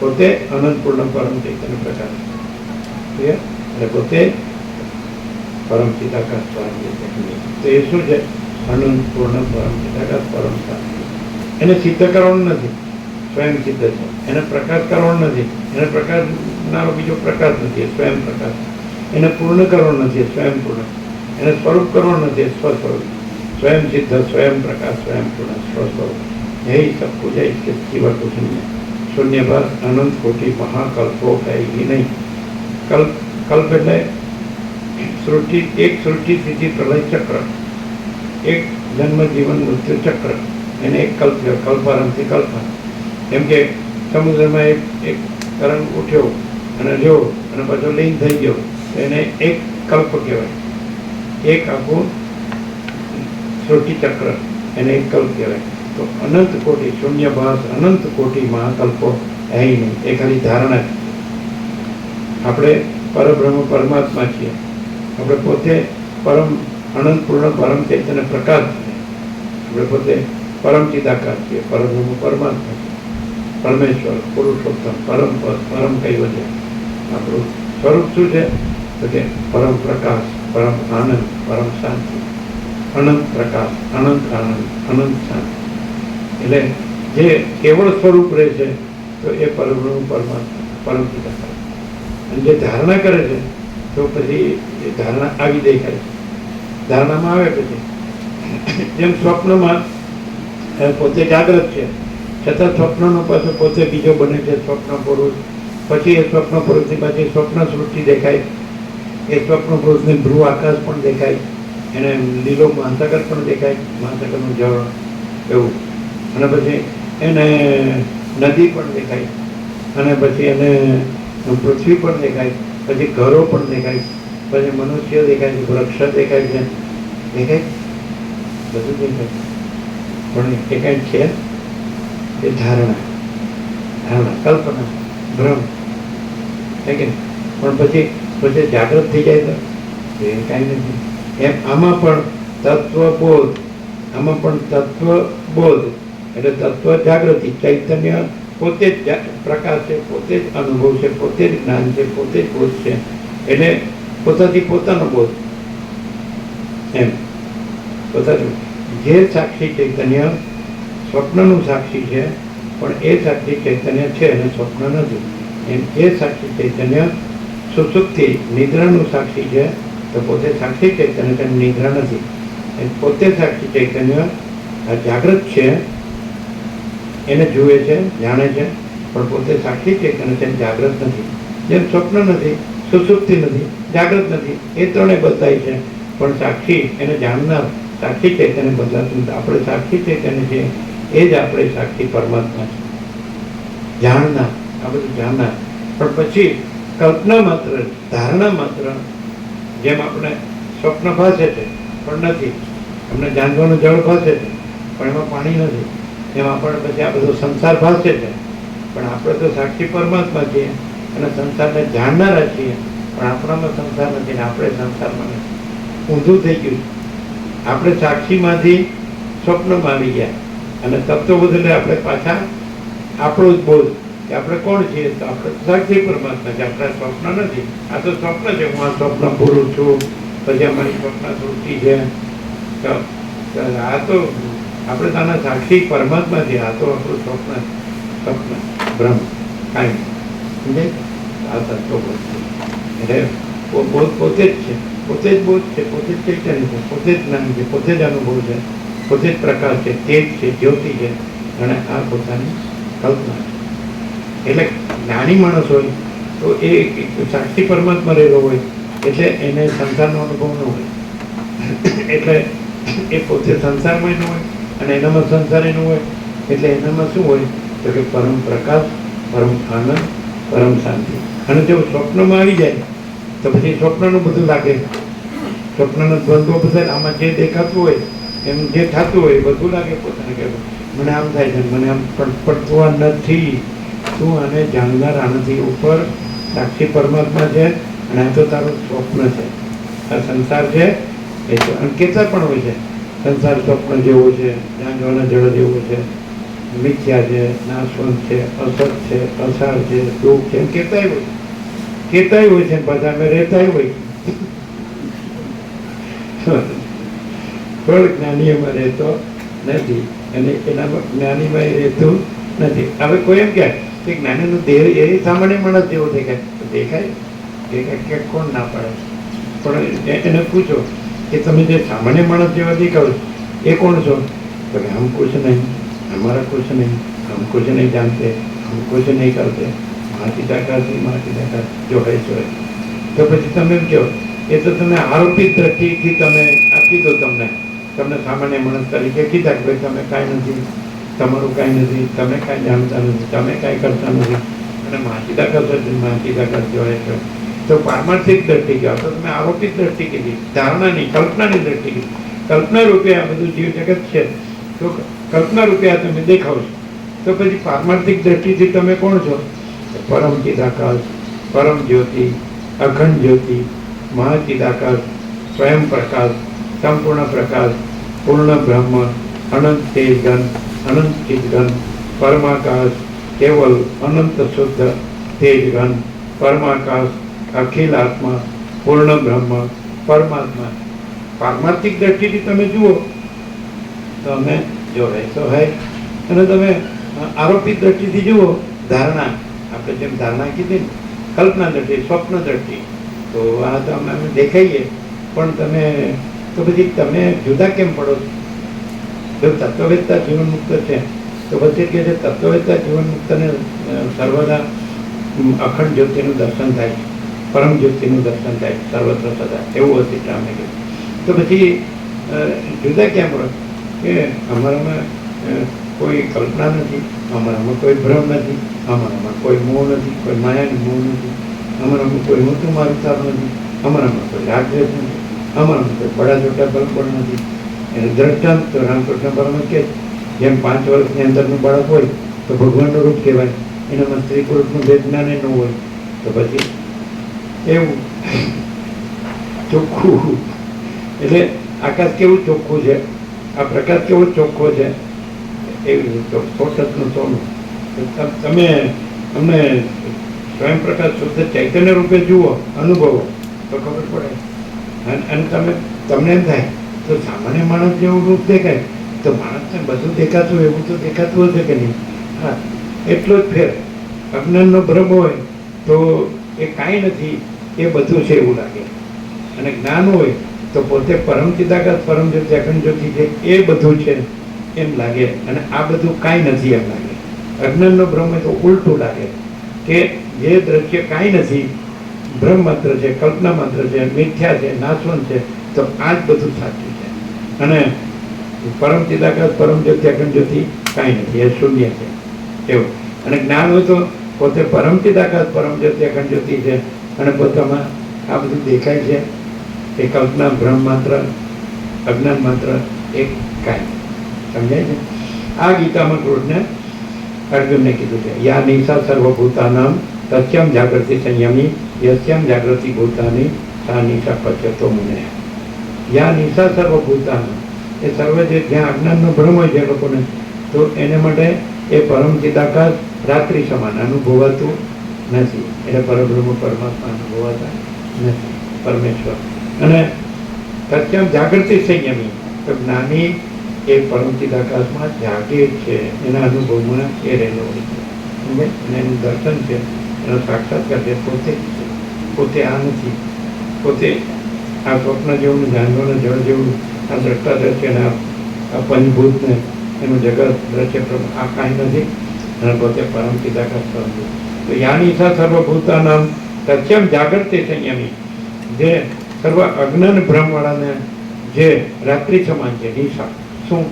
પોતે અનંત પૂર્ણ પરમ ચૈતન્ય પ્રકાશ. એટલે પોતે પરમ ચિદાકાશ પરમ ચૈતન્ય. તો એ શું છે? અનંત પૂર્ણ પરમ ચિદાકાશ પરમ શાંતિ. એને સિદ્ધ કરવાનું નથી, સ્વયં સિદ્ધ છે. એને પ્રકાશ કરવાનો નથી, એને પ્રકાશનારો બીજો પ્રકાશ નથી, સ્વયં પ્રકાશ. એને પૂર્ણ કરવાનો નથી, સ્વયં પૂર્ણ. એને સ્વરૂપ કરવાનું નથી, સ્વસ્વરૂપ. સ્વયં સિદ્ધ, સ્વયં પ્રકાશ, સ્વયં પૂર્ણ, સ્વસ્વરૂપ. यही सब कुछ है, इसके सिवा कुछ नहीं है. शून्य बस अनंत कोटि महाकल्पो है ही नहीं. कल्प એટલે સૃષ્ટિ, એક સૃષ્ટિ સ્થિતિ પ્રલય ચક્ર, એક જન્મ જીવન મૃત્યુ ચક્ર, એને એક કલ્પ છે. કલ્પારંભથી કલ્પ. એમ કે સમુદ્રમાં એક તરંગ ઉઠ્યો અને રહ્યો અને પાછો લીન થઈ ગયો, એને એક કલ્પ કહેવાય. એક આખું સૃષ્ટિ ચક્ર, એને એક કલ્પ કહેવાય. તો અનંત કોટી શૂન્ય ભાસ અનંત કોટી મહાકલ્પો એ નહીં. એ ખાલી ધારણા છે. આપણે પરબ્રહ્મ પરમાત્મા છીએ. આપણે પોતે પરમ અનંત પૂર્ણ પરમ ચૈતન્ય પ્રકાશ છીએ. આપણે પોતે પરમ ચિદાકાર છીએ. પરબ્રહ્મ પરમાત્મા છીએ. પરમેશ્વર, પુરુષોત્તમ, પરમ પદ, પરમ કૈવલ્ય. આપણું સ્વરૂપ શું છે? તો કે પરમ પ્રકાશ, પરમ આનંદ, પરમ શાંતિ. અનંત પ્રકાશ, અનંત આનંદ, અનંત શાંતિ. એટલે જે કેવળ સ્વરૂપ રહે છે તો એ પરબ્રહ્મ પરમાત્મા, પરમ ચિદાકાર. અને જે ધારણા કરે છે તો પછી એ ધારણા આવી દેખાય છે. ધારણામાં આવે પછી જેમ સ્વપ્નમાં પોતે જાગ્રત છે છતાં સ્વપ્નનો પાછો પોતે બીજો બને છે, સ્વપ્ન પુરુષ. પછી એ સ્વપ્ન પુરુષની પાછી સ્વપ્ન સૃષ્ટિ દેખાય. એ સ્વપ્ન પુરુષને ધ્રુવ આકાશ પણ દેખાય, એને લીલો મહાસાગર પણ દેખાય, મહાસાગરનું જળ એવું. અને પછી એને નદી પણ દેખાય, અને પછી એને પૃથ્વી પણ દેખાય, પછી ઘરો પણ દેખાય, પછી મનુષ્ય દેખાય છે, વૃક્ષ દેખાય છે, દેખાય બધું દેખાય. પણ એ કાંઈ છે એ ધારણા, કલ્પના, ભ્રમ છે કે પણ પછી જાગૃત થઈ જાય તો એ કાંઈ નથી. એમ આમાં પણ તત્વબોધ, એટલે તત્વ જાગૃતિ, ચૈતન્ય પોતે જ પ્રકાશ છે, પોતે જ અનુભવ છે, પોતે જ જ્ઞાન છે, પોતે જ બોધ છે. એટલે પોતાથી પોતાનો બોધ. એમ પોતાનું જે સાક્ષી ચૈતન્ય સ્વપ્નનું સાક્ષી છે, પણ એ સાક્ષી ચૈતન્ય છે અને સ્વપ્ન નથી. એમ એ સાક્ષી ચૈતન્ય સુસુપ્તિ નિદ્રાનું સાક્ષી છે, તો પોતે સાક્ષી ચૈતન્ય છે, નિદ્રા નથી. એમ પોતે સાક્ષી ચૈતન્ય આ જાગૃત છે, એને જુએ છે, જાણે છે, પણ પોતે સાક્ષી ચૈતન્ય છે, જાગૃત નથી. જેમ સ્વપ્ન નથી, સુસુપ્તિ નથી, જાગૃત નથી, એ ત્રણે બદલાય છે, પણ સાક્ષી એને જાણનાર સાક્ષી ચૈતન્ય બદલાતું નથી. આપણે સાક્ષી ચૈતન્ય છે, એ જ આપણે સાક્ષી પરમાત્મા છે, જાણનાર. આ બધું જાણનાર. પણ પછી કલ્પના માત્ર, ધારણા માત્ર. જેમ આપણે સ્વપ્ન ભાસે છે પણ નથી, અમને જાણવાનું જળ ભાસે છે પણ એમાં પાણી નથી, એમ આપણે પછી આ બધો સંસાર ભાસે છે, પણ આપણે તો સાક્ષી પરમાત્મા છીએ અને સંસારને જાણનારા છીએ, પણ આપણામાં સંસાર નથી ને આપણે સંસારમાં નથી. ઊંધું થઈ ગયું. આપણે સાક્ષીમાંથી સ્વપ્નમાં આવી ગયા અને તત્વ બદલે આપણે પાછા આપણો જ બોધ કે આપણે કોણ છીએ? તો આપણે સાક્ષી પરમાત્મા છે, આપણા સ્વપ્ન નથી. આ તો સ્વપ્ન છે, હું આ સ્વપ્ન પુરુષ છું, પછી અમારી સ્વપ્ન સૃષ્ટિ છે. આ તો આપણે તાના સાક્ષી પરમાત્મા છીએ. આ તો આપણું સ્વપ્ન ભ્રમ કાંઈ સમજે. આ તત્વ એટલે બોધ પોતે જ છે, પોતે જ બોધ છે, પોતે જ ચૈતન્ય છે, પોતે જ જ્ઞાન છે, પોતે જ અનુભવ છે, પોતે જ પ્રકાશ છે, તેજ છે, જ્યોતિ છે, અને આ પોતાની કલ્પના છે. એટલે જ્ઞાની માણસ હોય તો એ સાક્ષી પરમાત્મા રહેલો હોય એટલે એને સંસારનો અનુભવ ન હોય. એટલે એ પોતે સંસારમાં એનું હોય અને એનામાં સંસાર એનું હોય. એટલે એનામાં શું હોય તો કે પરમ પ્રકાશ, પરમ આનંદ, પરમ શાંતિ. અને જો સ્વપ્નમાં આવી જાય તો પછી સ્વપ્નનું બધું લાગે, સ્વપ્નનો દ્વંદ્વ બધા આમાં જે દેખાતું હોય એમ જે થતું હોય એ બધું લાગે પોતાને કે મને આમ થાય છે, મને આમ પડતું આ નથી. તું આને જાણનાર આનાથી ઉપર સાક્ષી પરમાત્મા છે અને આ તો તારું સ્વપ્ન છે. આ સંસાર છે એ તો અને કેટલા પણ હોય છે. સંસાર સ્વપ્ન જેવો છે, જાણવાના જળ જેવો છે, મિથ્યા છે, નાશવંત છે, અસત છે, અસાર છે, દુઃખ છે, એમ કેતાય હોય છે. પાછા અમે રહેતાય હોય. પણ જ્ઞાની એમાં રહેતો નથી અને એનામાં જ્ઞાનીમાં એ રહેતું નથી. હવે કોઈ એમ કહે કે જ્ઞાનીનું દેહ એ સામાન્ય માણસ જેવો દેખાય કે કોણ ના પાડે. પણ એને પૂછો કે તમે જે સામાન્ય માણસ જેવા દેખાવ એ કોણ છો? તો કે હમ કુછ નહીં, हमारा कुछ नहीं, हम कुछ नहीं जानते, हम कुछ नहीं करते, माटी दाकार जो है सो है. તો પછી તમે એમ કહો એ તો તમે આરોપિત દ્રષ્ટિથી તમે આપી દો. તમને સામાન્ય માણસ તરીકે કીધા કે ભાઈ તમે કાંઈ નથી, તમારું કાંઈ નથી, તમે કાંઈ જાણતા નથી, તમે કાંઈ કરતા નથી અને માટી દાકાર જો હે સो. તો પારમાર્થિક દ્રષ્ટિ કહો તો તમે આરોપિત દ્રષ્ટિ કીધી, ધારણાની, કલ્પનાની દ્રષ્ટિ કીધી. કલ્પના રૂપે આ બધું જીવ જગત છે તો કલ્પના રૂપે આ તમે દેખાવ છો. તો પછી પારમાર્થિક દ્રષ્ટિથી તમે કોણ છો? પરમ ચિદાકાશ, પરમ જ્યોતિ, અખંડ જ્યોતિ, મહાચિદાકાશ, સ્વયં પ્રકાશ, સંપૂર્ણ પ્રકાશ, પૂર્ણ બ્રહ્મ, અનંત તેજગન, અનંત ચિદગન, પરમાકાશ, કેવલ અનંત શુદ્ધ તેજગન, પરમાકાશ, અખિલ આત્મા, પૂર્ણ બ્રહ્મ, પરમાત્મા. પારમાર્થિક દ્રષ્ટિથી તમે જુઓ તો અમે જો રહેશો હૈ. અને તમે આરોપિત દ્રષ્ટિથી જુઓ, ધારણા, આપણે જેમ ધારણા કીધી ને, કલ્પના દ્રષ્ટિ, સ્વપ્ન દ્રષ્ટિ, તો આ તો અમે દેખાઈએ પણ તમે તો પછી તમે જુદા કેમ પડો છો? જો તત્વવેદતા જીવન મુક્ત છે તો પછી કે છે તત્વવેદતા જીવન મુક્તને સર્વદા અખંડ જ્યોતિનું દર્શન થાય, પરમ જ્યોતિનું દર્શન થાય સર્વત્ર સદા, એવું હતી અમે કીધું. તો પછી જુદા કેમ પડો કે અમારામાં કોઈ કલ્પના નથી, અમારામાં કોઈ ભ્રમ નથી, અમારામાં કોઈ મોહ નથી, કોઈ માયાની મોહ નથી, અમારામાં કોઈ મોટું મારું તાપ નથી, અમારામાં કોઈ રાગદ્વેષ નથી, અમારામાં કોઈ બડા છોટા બળપણ નથી. એને દ્રષ્ટાંત તો રામકૃષ્ણ પરમહંસ કે જેમ 5 વર્ષની અંદરનું બાળક હોય તો ભગવાનનું રૂપ કહેવાય, એનામાં સ્ત્રી પુરુષનું ભેદ જ્ઞાન ન હોય. તો પછી એવું ચોખ્ખું, એટલે આકાશ કેવું ચોખ્ખું છે, આ પ્રકાશ કેવો ચોખ્ખો છે, એવી સોટનું સોનું. તમે અમને સ્વયં પ્રકાશ શુદ્ધ ચૈતન્ય રૂપે જુઓ, અનુભવો તો ખબર પડે. અને તમને એમ થાય તો સામાન્ય માણસ જેવું રૂપ દેખાય તો માણસને બધું દેખાતું એવું તો દેખાતું હશે કે નહીં? હા, એટલો જ ફેર. અજ્ઞાનનો ભ્રમ હોય તો એ કાંઈ નથી, એ બધું છે એવું લાગે. અને જ્ઞાન હોય તો પોતે પરમ ચિદાકાશ, પરમ જ્યોતિ, અખંડ જ્યોતિ છે એ બધું છે એમ લાગે. અને આ બધું કાંઈ નથી એમ લાગે. અજ્ઞાનનો ભ્રમ હોય તો ઉલટું લાગે કે જે દ્રશ્ય કાંઈ નથી, ભ્રમ માત્ર છે, કલ્પના માત્ર છે, મિથ્યા છે, નાશવંત છે, તો આ જ બધું સાચું છે. અને પરમ ચિદાકાશ, પરમ જ્યોતિ, અખંડ જ્યોતિ કાંઈ નથી, એ શૂન્ય છે એવું. અને જ્ઞાન હોય તો પોતે પરમ ચિદાકાશ, પરમ જ્યોતિ, અખંડ જ્યોતિ છે અને પોતામાં આ બધું દેખાય છે એ કલ્પના, ભ્રમ માત્ર, અજ્ઞાન માત્ર, એક કાંઈ. સમજાય છે? આ ગીતામાં કૃષ્ણે અર્જુનને કીધું છે, યા નિશા સર્વભૂતાનામ તસ્યમ જાગૃતિ સંયમી યસ્યમ જાગૃતિ ભૂતાની સા નિશા પચ્યતો મુને. યા નિશા સર્વભૂતાનામ, એ સર્વ જે જ્યાં અજ્ઞાનનો ભ્રમ હોય છે લોકોને, તો એને માટે એ પરમ ચિદાકાશ રાત્રિ સમાન અનુભવાતું નથી. એટલે પરબ્રહ્મ પરમાત્મા અનુભવાતા નથી, પરમેશ્વર. અને તત્યમ જાગૃતિ સંયમી, તો જ્ઞાની એ પરમ ચિદાકાશમાં જાગે છે, એના અનુભવમાં એ રહેલો હોય છે. અને એનું દર્શન છે, એનો સાક્ષાત્કાર છે, પોતે આ નથી, પોતે આ સ્વપ્ન જેવું, જાનવરના જળ જેવું આ દ્રષ્ટા દ્રશ્ય અને આ પંચભૂતને એનું જગત દ્રશ્ય આ કાંઈ નથી. અને પોતે પરમ ચિદાકાશ સ્વરૂપ. તો યાની સા સર્વભૂતાનામ તસ્યમ જાગૃતિ સંયમી, જે સર્વ અજ્ઞાન ભ્રમવાળાને જે રાત્રિ સમાન છે, નિશા. શું?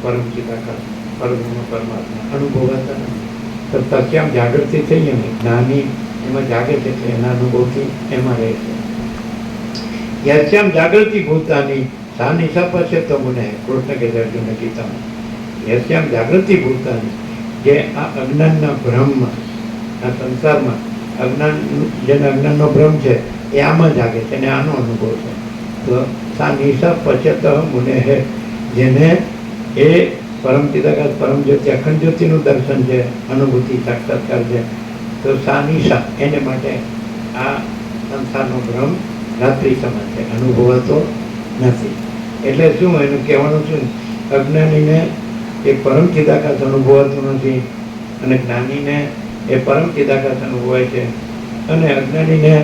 પરમ ચિદાકાશ, પરબ્રહ્મ પરમાત્મા અનુભવાતા નથી. તો તસ્યામ જાગૃતિ થઈએ ને, જ્ઞાની એમાં જાગે છે, એટલે એના અનુભવથી એમાં રહે છે. યસ્યામ જાગૃતિ ભૂતાની સા નિશા પશ્ય તો મને કૃષ્ણ કે અર્જુન ગીતામાં, યસ્યામ જાગૃતિ ભૂતાની, જે આ અજ્ઞાનના ભ્રમમાં, આ સંસારમાં અજ્ઞાન, જેને અજ્ઞાનનો ભ્રમ છે એ આમાં જાગે છે અને આનો અનુભવ છે. તો સા નિશા પશ્યત મુને હે, જેને એ પરમ ચિદાકાશ પરમ જ્યોતિ અખંડ જ્યોતિનું દર્શન છે, અનુભૂતિ સાક્ષાત્કાર છે. તો સા નિશા એને માટે આ સંસારનો ભ્રમ રાત્રિ સમાન છે, અનુભવાતો નથી. એટલે શું એનું કહેવાનું શું? અજ્ઞાનીને એ પરમ ચિદાકાશ અનુભવાતું નથી, અને જ્ઞાનીને એ પરમ ચિદાકાશ અનુભવાય છે. અને અજ્ઞાનીને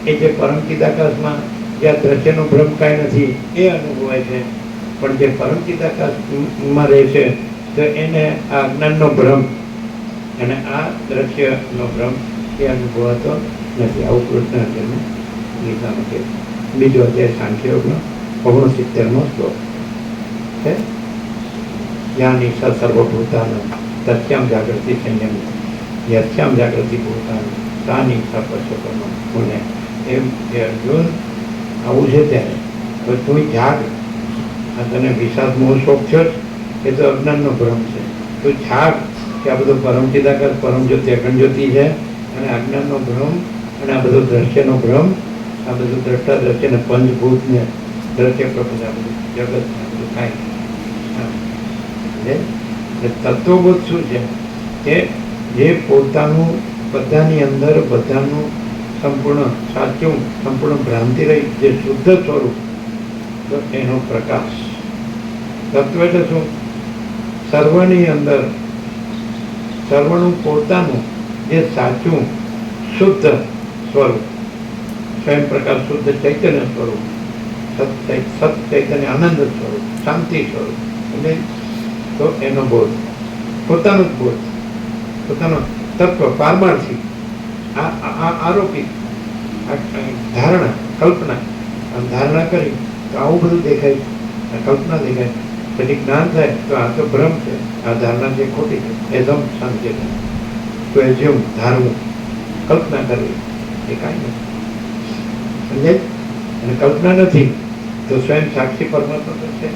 એ જે પરમ ચિદાકાશમાં જ્યાં દ્રશ્યનો ભ્રમ કાંઈ નથી એ અનુભવાય છે. પણ જે પરમ ચિદાકાશમાં રહે છે તો એને આ અજ્ઞાનનો ભ્રમ અને આ દ્રશ્યનો ભ્રમ એ અનુભવાતો નથી. આવું કૃષ્ણ અર્જુનને ગીતામાં કહે. બીજો અધ્યાય સાંખ્યયોગનો 69મો શ્લોક છે. જ્ઞાની સ સર્વભૂતાનું તસ્યામ જાગૃતિ સંયમ, યસ્યામ જાગૃતિ ભૂતાનું તાની સ પશ્યતમ મુને. એમ કે અર્જુન આવું છે ત્યારે તો તું જાગ. આ તને વિષાદ મોહ શોખ છે એ તો અજ્ઞાનનો ભ્રમ છે. તું જાગ કે આ બધો પરમ ચિદાકાશ પરમ જ્યોતિ અખંડ જ્યોતિ છે, અને અજ્ઞાનનો ભ્રમ અને આ બધો દ્રશ્યનો ભ્રમ, આ બધું દ્રષ્ટા દ્રશ્ય ને પંચભૂત ને દ્રશ્ય પ્રપંચ, આ બધું જગત ને બધું કાંઈ તત્વબોધ શું છે કે જે પોતાનું બધાની અંદર બધાનું સંપૂર્ણ સાચું, સંપૂર્ણ ભ્રાંતિ રહી જે શુદ્ધ સ્વરૂપ, તો એનો પ્રકાશ. તત્વ એટલે શું? સર્વની અંદર સર્વનું પોતાનું જે સાચું શુદ્ધ સ્વરૂપ, સ્વયં પ્રકાશ શુદ્ધ ચૈતન્ય સ્વરૂપ, સત ચૈતન્ય આનંદ સ્વરૂપ, શાંતિ સ્વરૂપ, એટલે તો એનો બોધ, પોતાનો જ બોધ, પોતાનો તત્વ પારમાર્થી, આરોપિત ધારણા, કલ્પના. આમ ધારણા કરી તો આવું બધું દેખાય, કલ્પના દેખાય. પછી જ્ઞાન થાય તો આ તો ભ્રમ છે, આ ધારણા જે ખોટી છે, એ ધમ શાંતિ. તો એ જેવું ધારવું, કલ્પના કરવી એ કાંઈ નથી, સમજાય? અને કલ્પના નથી તો સ્વયં સાક્ષી પરમાત્મા તો છે.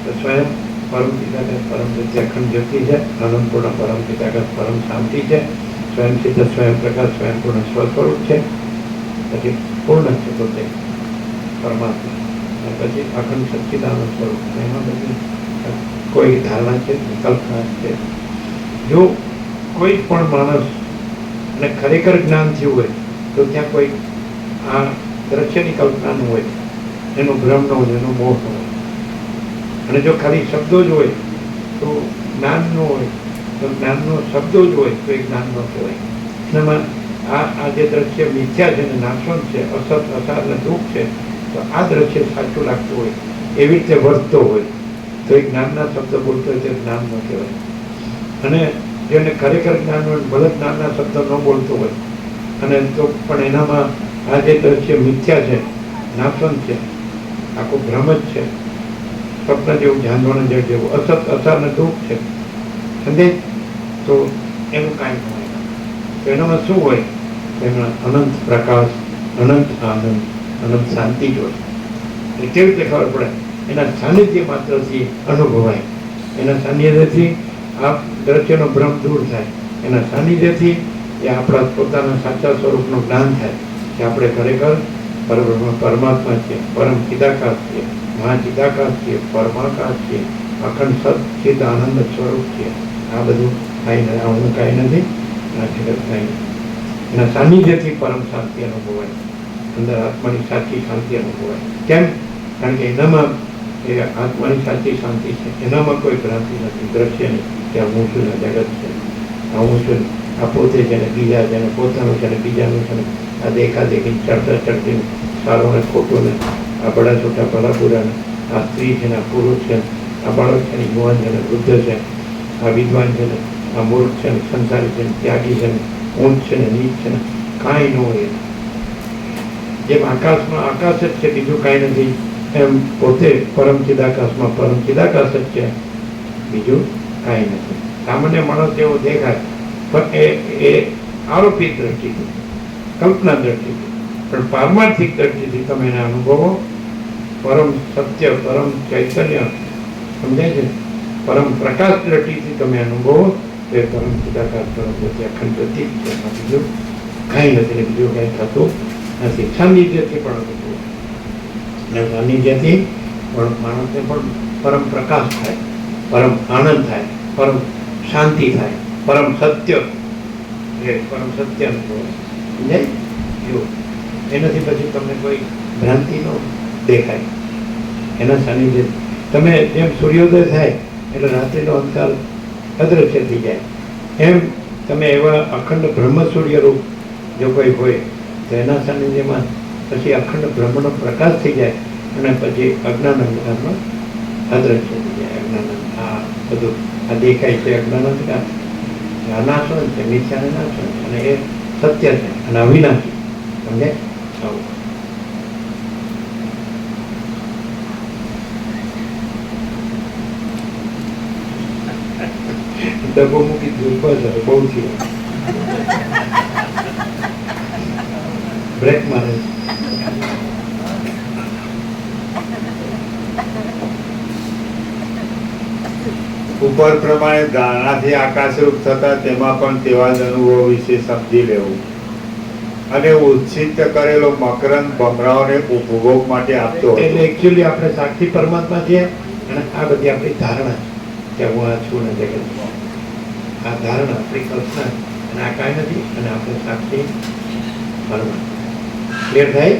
તો સ્વયં પરમ ચિદાકાશ પરમ જ્યોતિ અખંડ જ્યોતિ છે, અનંતપૂર્ણ પરમ ચિદાકાશ પરમ શાંતિ છે, સ્વયં સિદ્ધ સ્વયં પ્રકાશ સ્વયં પૂર્ણ સ્વસ્વરૂપ છે. પછી પૂર્ણ છે પોતે પરમાત્મા, અને પછી અખંડ સચ્ચિદાનંદ સ્વરૂપ. એમાં બધી કોઈ ધારણા છે, કલ્પના છે. જો કોઈ પણ માણસ અને ખરેખર જ્ઞાન થયું હોય તો ત્યાં કોઈ આ દ્રશ્યની કલ્પનાનું હોય, એનો ભ્રમ ન હોય, એનો મોહ ન હોય. અને જો ખાલી શબ્દો જ હોય તો જ્ઞાન ન હોય, તો જ્ઞાનનો શબ્દો જ હોય તો એ જ્ઞાન ન કહેવાય. એનામાં આ જે દ્રશ્ય મિથ્યા છે ને નાશવંત છે, અસત અસાર ને દુઃખ છે, તો આ દ્રશ્ય સાચું લાગતું હોય, એવી રીતે વર્તતો હોય તો એ જ્ઞાનના શબ્દ બોલતો હોય તો જ્ઞાન ન કહેવાય. અને જેને ખરેખર જ્ઞાન હોય, ભલે જ્ઞાનના શબ્દ ન બોલતો હોય, અને તો પણ એનામાં આ જે દ્રશ્ય મિથ્યા છે, નાશવંત છે, આખો ભ્રમ જ છે, સ્વપ્ન જેવું, જાનવણ જેવું, અસત અસાર ને દુઃખ છે, સમજે? તો એનું કાંઈ ન હોય. તો એનામાં શું હોય? એમાં અનંત પ્રકાશ, અનંત આનંદ, અનંત શાંતિ જ હોય. એ કેવી રીતે ખબર પડે? એના સાનિધ્ય માત્રથી અનુભવાય. એના સાનિધ્યથી આ દ્રશ્યનો ભ્રમ દૂર થાય. એના સાનિધ્યથી એ આપણા પોતાના સાચા સ્વરૂપનું જ્ઞાન થાય કે આપણે ખરેખર પરબ્રહ્મ પરમાત્મા છીએ, પરમ ચિદાકાશ છીએ, મહાચિદાકાશ છીએ, પરમાકાશ છીએ, અખંડ સચ્ચિદ આનંદ સ્વરૂપ છીએ. આ બધું કાંઈ નથી, હું કાંઈ નથી, આ જગત કાંઈ નથી. એના સાનિધ્યથી પરમ શાંતિ અનુભવાય, અંદર આત્માની સાચી શાંતિ અનુભવાય. કેમ? કારણ કે એનામાં એ આત્માની સાચી શાંતિ છે, એનામાં કોઈ ભ્રાંતિ નથી, દ્રશ્ય નહીં કે આ હું છું ને જગત છે, આ હું છું, આ પોતે છે ને બીજા છે ને પોતાનું છે ને બીજાનું છે ને, આ દેખાદેખી ચડતા ચડતી, સારું ને ખોટું ને, આ બડા છોટા ભલા બુરા ને, આ સ્ત્રી છે ને આ પુરુષ છે, આ બાળક છે ને યુવાન છે ને વૃદ્ધ છે, આ વિદ્વાન છે ને આ મૂર્ખ છે ને સંસારી છે ને ત્યાગી છે ને ઊંચ છે ને નીચ છે ને, કાંઈ ન હોય. જેમ આકાશમાં આકાશ જ છે, બીજું કાંઈ નથી, એમ પોતે પરમ ચિદાકાશમાં પરમ ચિદાકાશ જ છે, બીજું કાંઈ નથી. સામાન્ય માણસ એવો દેખાય પણ એ આરોપિત દ્રષ્ટિથી, કલ્પના દ્રષ્ટિથી, પણ પારમાર્થિક દ્રષ્ટિથી તમે એને અનુભવો. પરમ સત્ય, પરમ ચૈતન્ય, સમજાય છે, પરમ પ્રકાશ દ્રષ્ટિથી તમે અનુભવો તો એ પરમ ચિદાકાશ પરમ જ્યોતિ અખંડ જ્યોતિ છે. એમાં બીજું કાંઈ નથી ને બીજું કાંઈ થતું નથી. સાનિધ્યથી પણ થતું, અને સાનિધ્યથી પણ માણસને પણ પરમ પ્રકાશ થાય, પરમ આનંદ થાય, પરમ શાંતિ થાય, પરમ સત્ય, એ પરમ સત્ય અનુભવ સમજાય એવું. એનાથી પછી તમને કોઈ ભ્રાંતિ ન દેખાય. એના સાનિધ્ય તમે જેમ સૂર્યોદય થાય એટલે રાત્રિનો અંધકાર અદૃશ્ય થઈ જાય, એમ તમે એવા અખંડ બ્રહ્મ સૂર્યરૂપ જો કોઈ હોય તો એના સાનિધ્યમાં પછી અખંડ બ્રહ્મનો પ્રકાશ થઈ જાય અને પછી અજ્ઞાન અંધકારનો અદૃશ્ય થઈ જાય. અજ્ઞાન આ બધું આ દેખાય છે અજ્ઞાન અંધકાર, અનાશરણ છે, મિથ્યાને નાશરણ છે, અને એ સત્ય છે અને અવિનાશી. સમજાય આવું. ડબ્બો મૂકી દઉં બસ, હવે બહુ થયું. બ્રેક મારે. ઉપર પ્રમાણે ધારણાથી આકાશરૂપ થતા તેમાં પણ તેવા જ અનુભવો વિશે સમજી લેવું અને ઉત્સિત કરેલો મકરંદ ભમરાઓને ઉપભોગ માટે આપતો હતો. એટલે એકચ્યુઅલી આપણે સાક્ષી પરમાત્મા છીએ અને આ બધી આપણી ધારણા છે કે હું આ છું ને જગત. આ ધારણા આપણી કલ્પના અને આ કાંઈ નથી, અને આપણે સાક્ષી પરમાત્મા. ક્લિયર થાય?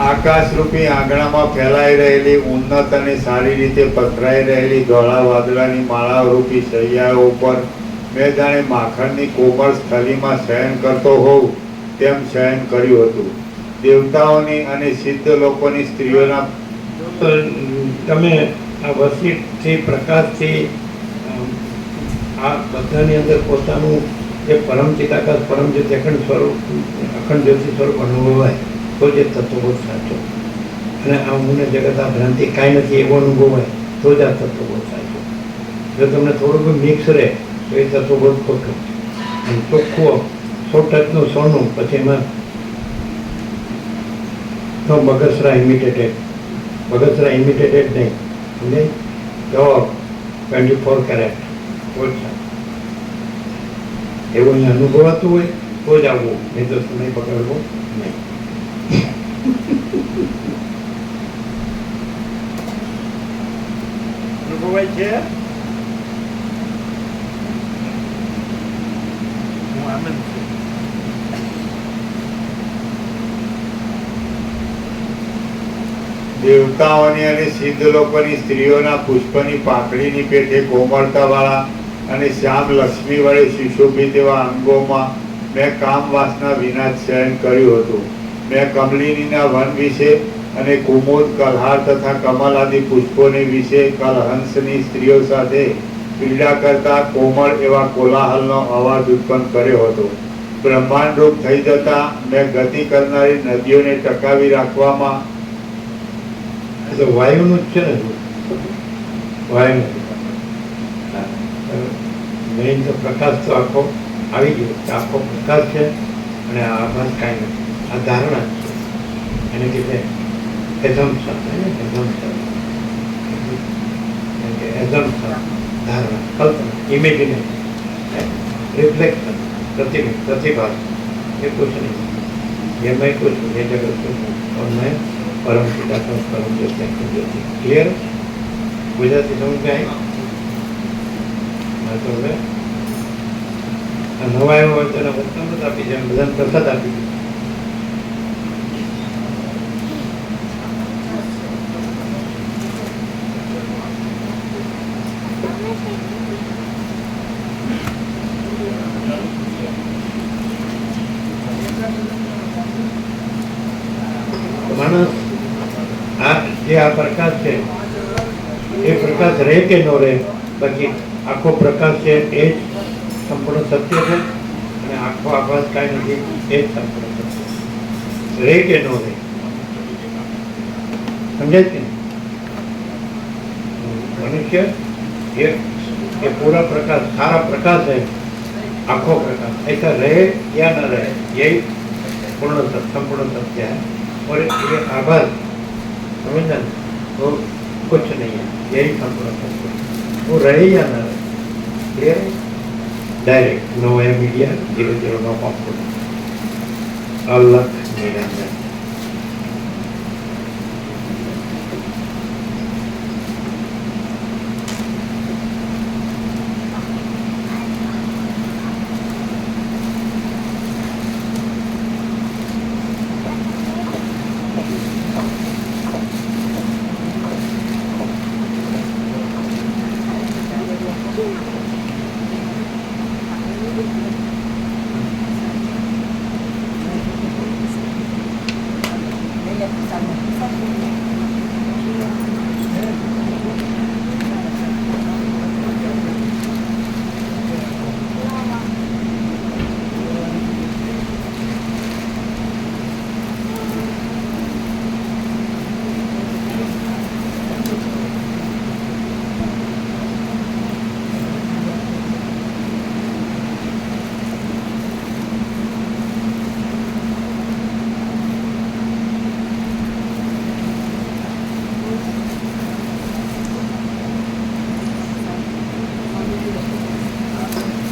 આકાશરૂપી આંગણામાં ફેલાઈ રહેલી ઉન્નત અને સારી રીતે પથરાઈ રહેલી ધોળા વાદળાની માળા રૂપી શૈયાઓ ઉપર મેં જાણે માખણની કોમળ સ્થલીમાં શયન કરતો હોઉં તેમ શયન કર્યું હતું. દેવતાઓની અને સિદ્ધ લોકોની સ્ત્રીઓના તો તમે આ વસીથી પ્રકાશથી આ બધાની અંદર પોતાનું જે પરમ ચિદાકાશ પરમ જ્યોતિ અખંડ સ્વરૂપ અખંડ જ્યોતિ સ્વરૂપ અનુભવાય તો જે તત્વબોધ સાચો, અને આ હું જગત આ ભ્રાંતિ કાંઈ નથી એવો અનુભવ હોય તો જ આ તત્વબોધ સાચો. જો તમને થોડું બી મિક્સ રહે તો એ તત્વબોધ ખોટો. અને ચોખ્ખું 100% સોનું, પછી એમાં નો બગસરા ઇમિટેટેડ, બગસરા ઇમિટેટેડ નહીં, સમજે જવાબ 24 કેરેટ એવું અહીંયા અનુભવાતું હોય તો જ આવવું, નહીં તો સમય પકડવો નહીં. અનુભવાય છે. હું આનંદ છું. દેવતાઓની અને સિદ્ધ લોકોની સ્ત્રીઓના પુષ્પની પાંખડીની પેઠે કોમળતાવાળા અને શ્યામ લક્ષ્મી વડે સુશોભિત એવા અંગોમાં મેં કામ વાસના વિના શયન કર્યું હતું. મેં કમલિનીના વન વિશે અને કુમુદ, કલ્હાર તથા કમલ આદિ પુષ્પોને વિશે કલહંસની સ્ત્રીઓ સાથે પીડા કરતા કોમળ એવા કોલાહલનો અવાજ ઉત્પન્ન કર્યો હતો. બ્રહ્માંડ રૂપ થઈ જતા મેં ગતિ કરનારી નદીઓને ટકાવી રાખવામાં તો વાયુનું જ છે ને, વાયુનું મેઇન તો પ્રકાશ તો આખો આવી ગયો, આખો પ્રકાશ છે અને આ આભાસ કાંઈ નથી. આ ધારણા જ છે, એને કીધે એઝમ્પશન, ધારણા, કલ્પના, ઇમેજિનેશન, રિફ્લેક્શન, પ્રતિભાસ. ये कुछ नहीं, ये मैं कुछ हूँ, ये जगत कुछ हूँ और मैं परम पिता का परम ज्योति ज्योति. क्लियर? गुजराती समझ में आई? तो હવે નવા આવ્યો હોય તેના વચન આપી જાય, બધાને પ્રસાદ આપી દીધો. માણસ આ જે આ પ્રકાશ છે એ પ્રકાશ રહે કે ન રહે, બાકી આખો પ્રકાશ છે એ જ સંપૂર્ણ સત્ય છે અને આખો આભાસ કાંઈ નથી, એ જ સંપૂર્ણ સત્ય રહે કે ન રહે. સમજાય કે નહીં? મનુષ્ય ये पूरा प्रकाश, सारा प्रकाश है, आंखों प्रकाश, ऐसा रहे या न रहे, यही पूर्ण संपूर्ण सत्य है. और ये आभास समझना वो कुछ नहीं है, यही संपूर्ण सत्य है. वो रहे या न रहे, क्लियर है? डायरेक्ट, नो है मीडिया, 0 नो कॉम्प्रोमाइज, अलग निरंजन.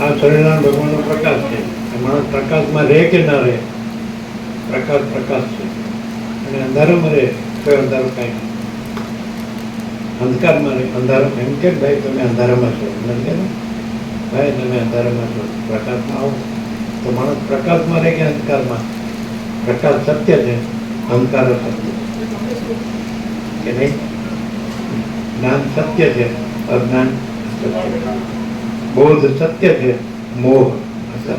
આ સ્વામિનારાયણ ભગવાનનો પ્રકાશ છે. માણસ પ્રકાશમાં રહે કે ના રહે, પ્રકાશ પ્રકાશ છે. અને અંધારામાં રહે તો અંધારું કાંઈ નહીં. અંધકારમાં રહે, અંધારામાં એમ કે ભાઈ તમે અંધારામાં છો, નથી ને ભાઈ તમે અંધારામાં છો, પ્રકાશમાં આવો. તો માણસ પ્રકાશમાં રહે કે અંધકારમાં? પ્રકાશ સત્ય છે, અંધકાર સત્ય કે નહીં? જ્ઞાન સત્ય છે, અજ્ઞાન સત્ય છે. બોધ સત્ય છે, મોહ અસત્ય.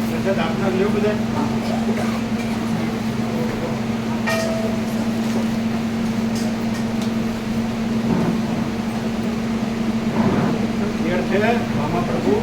પ્રસાદ આપના લેવું બધા. મામા પ્રભુ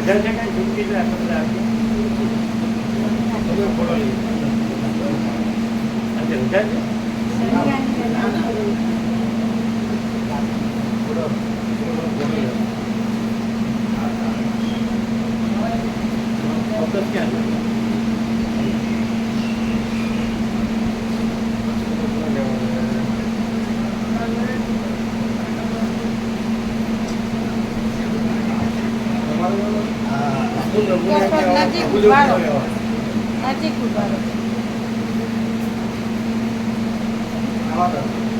બધા છે કાંઈ છૂટકી છે આટલા બધા આપજો. બધું ફોટો લઈ. આજે રજા છે? ઓફિસ ક્યાં છે? નજીક ઉભારો નજીક ઉભારો આવા તો.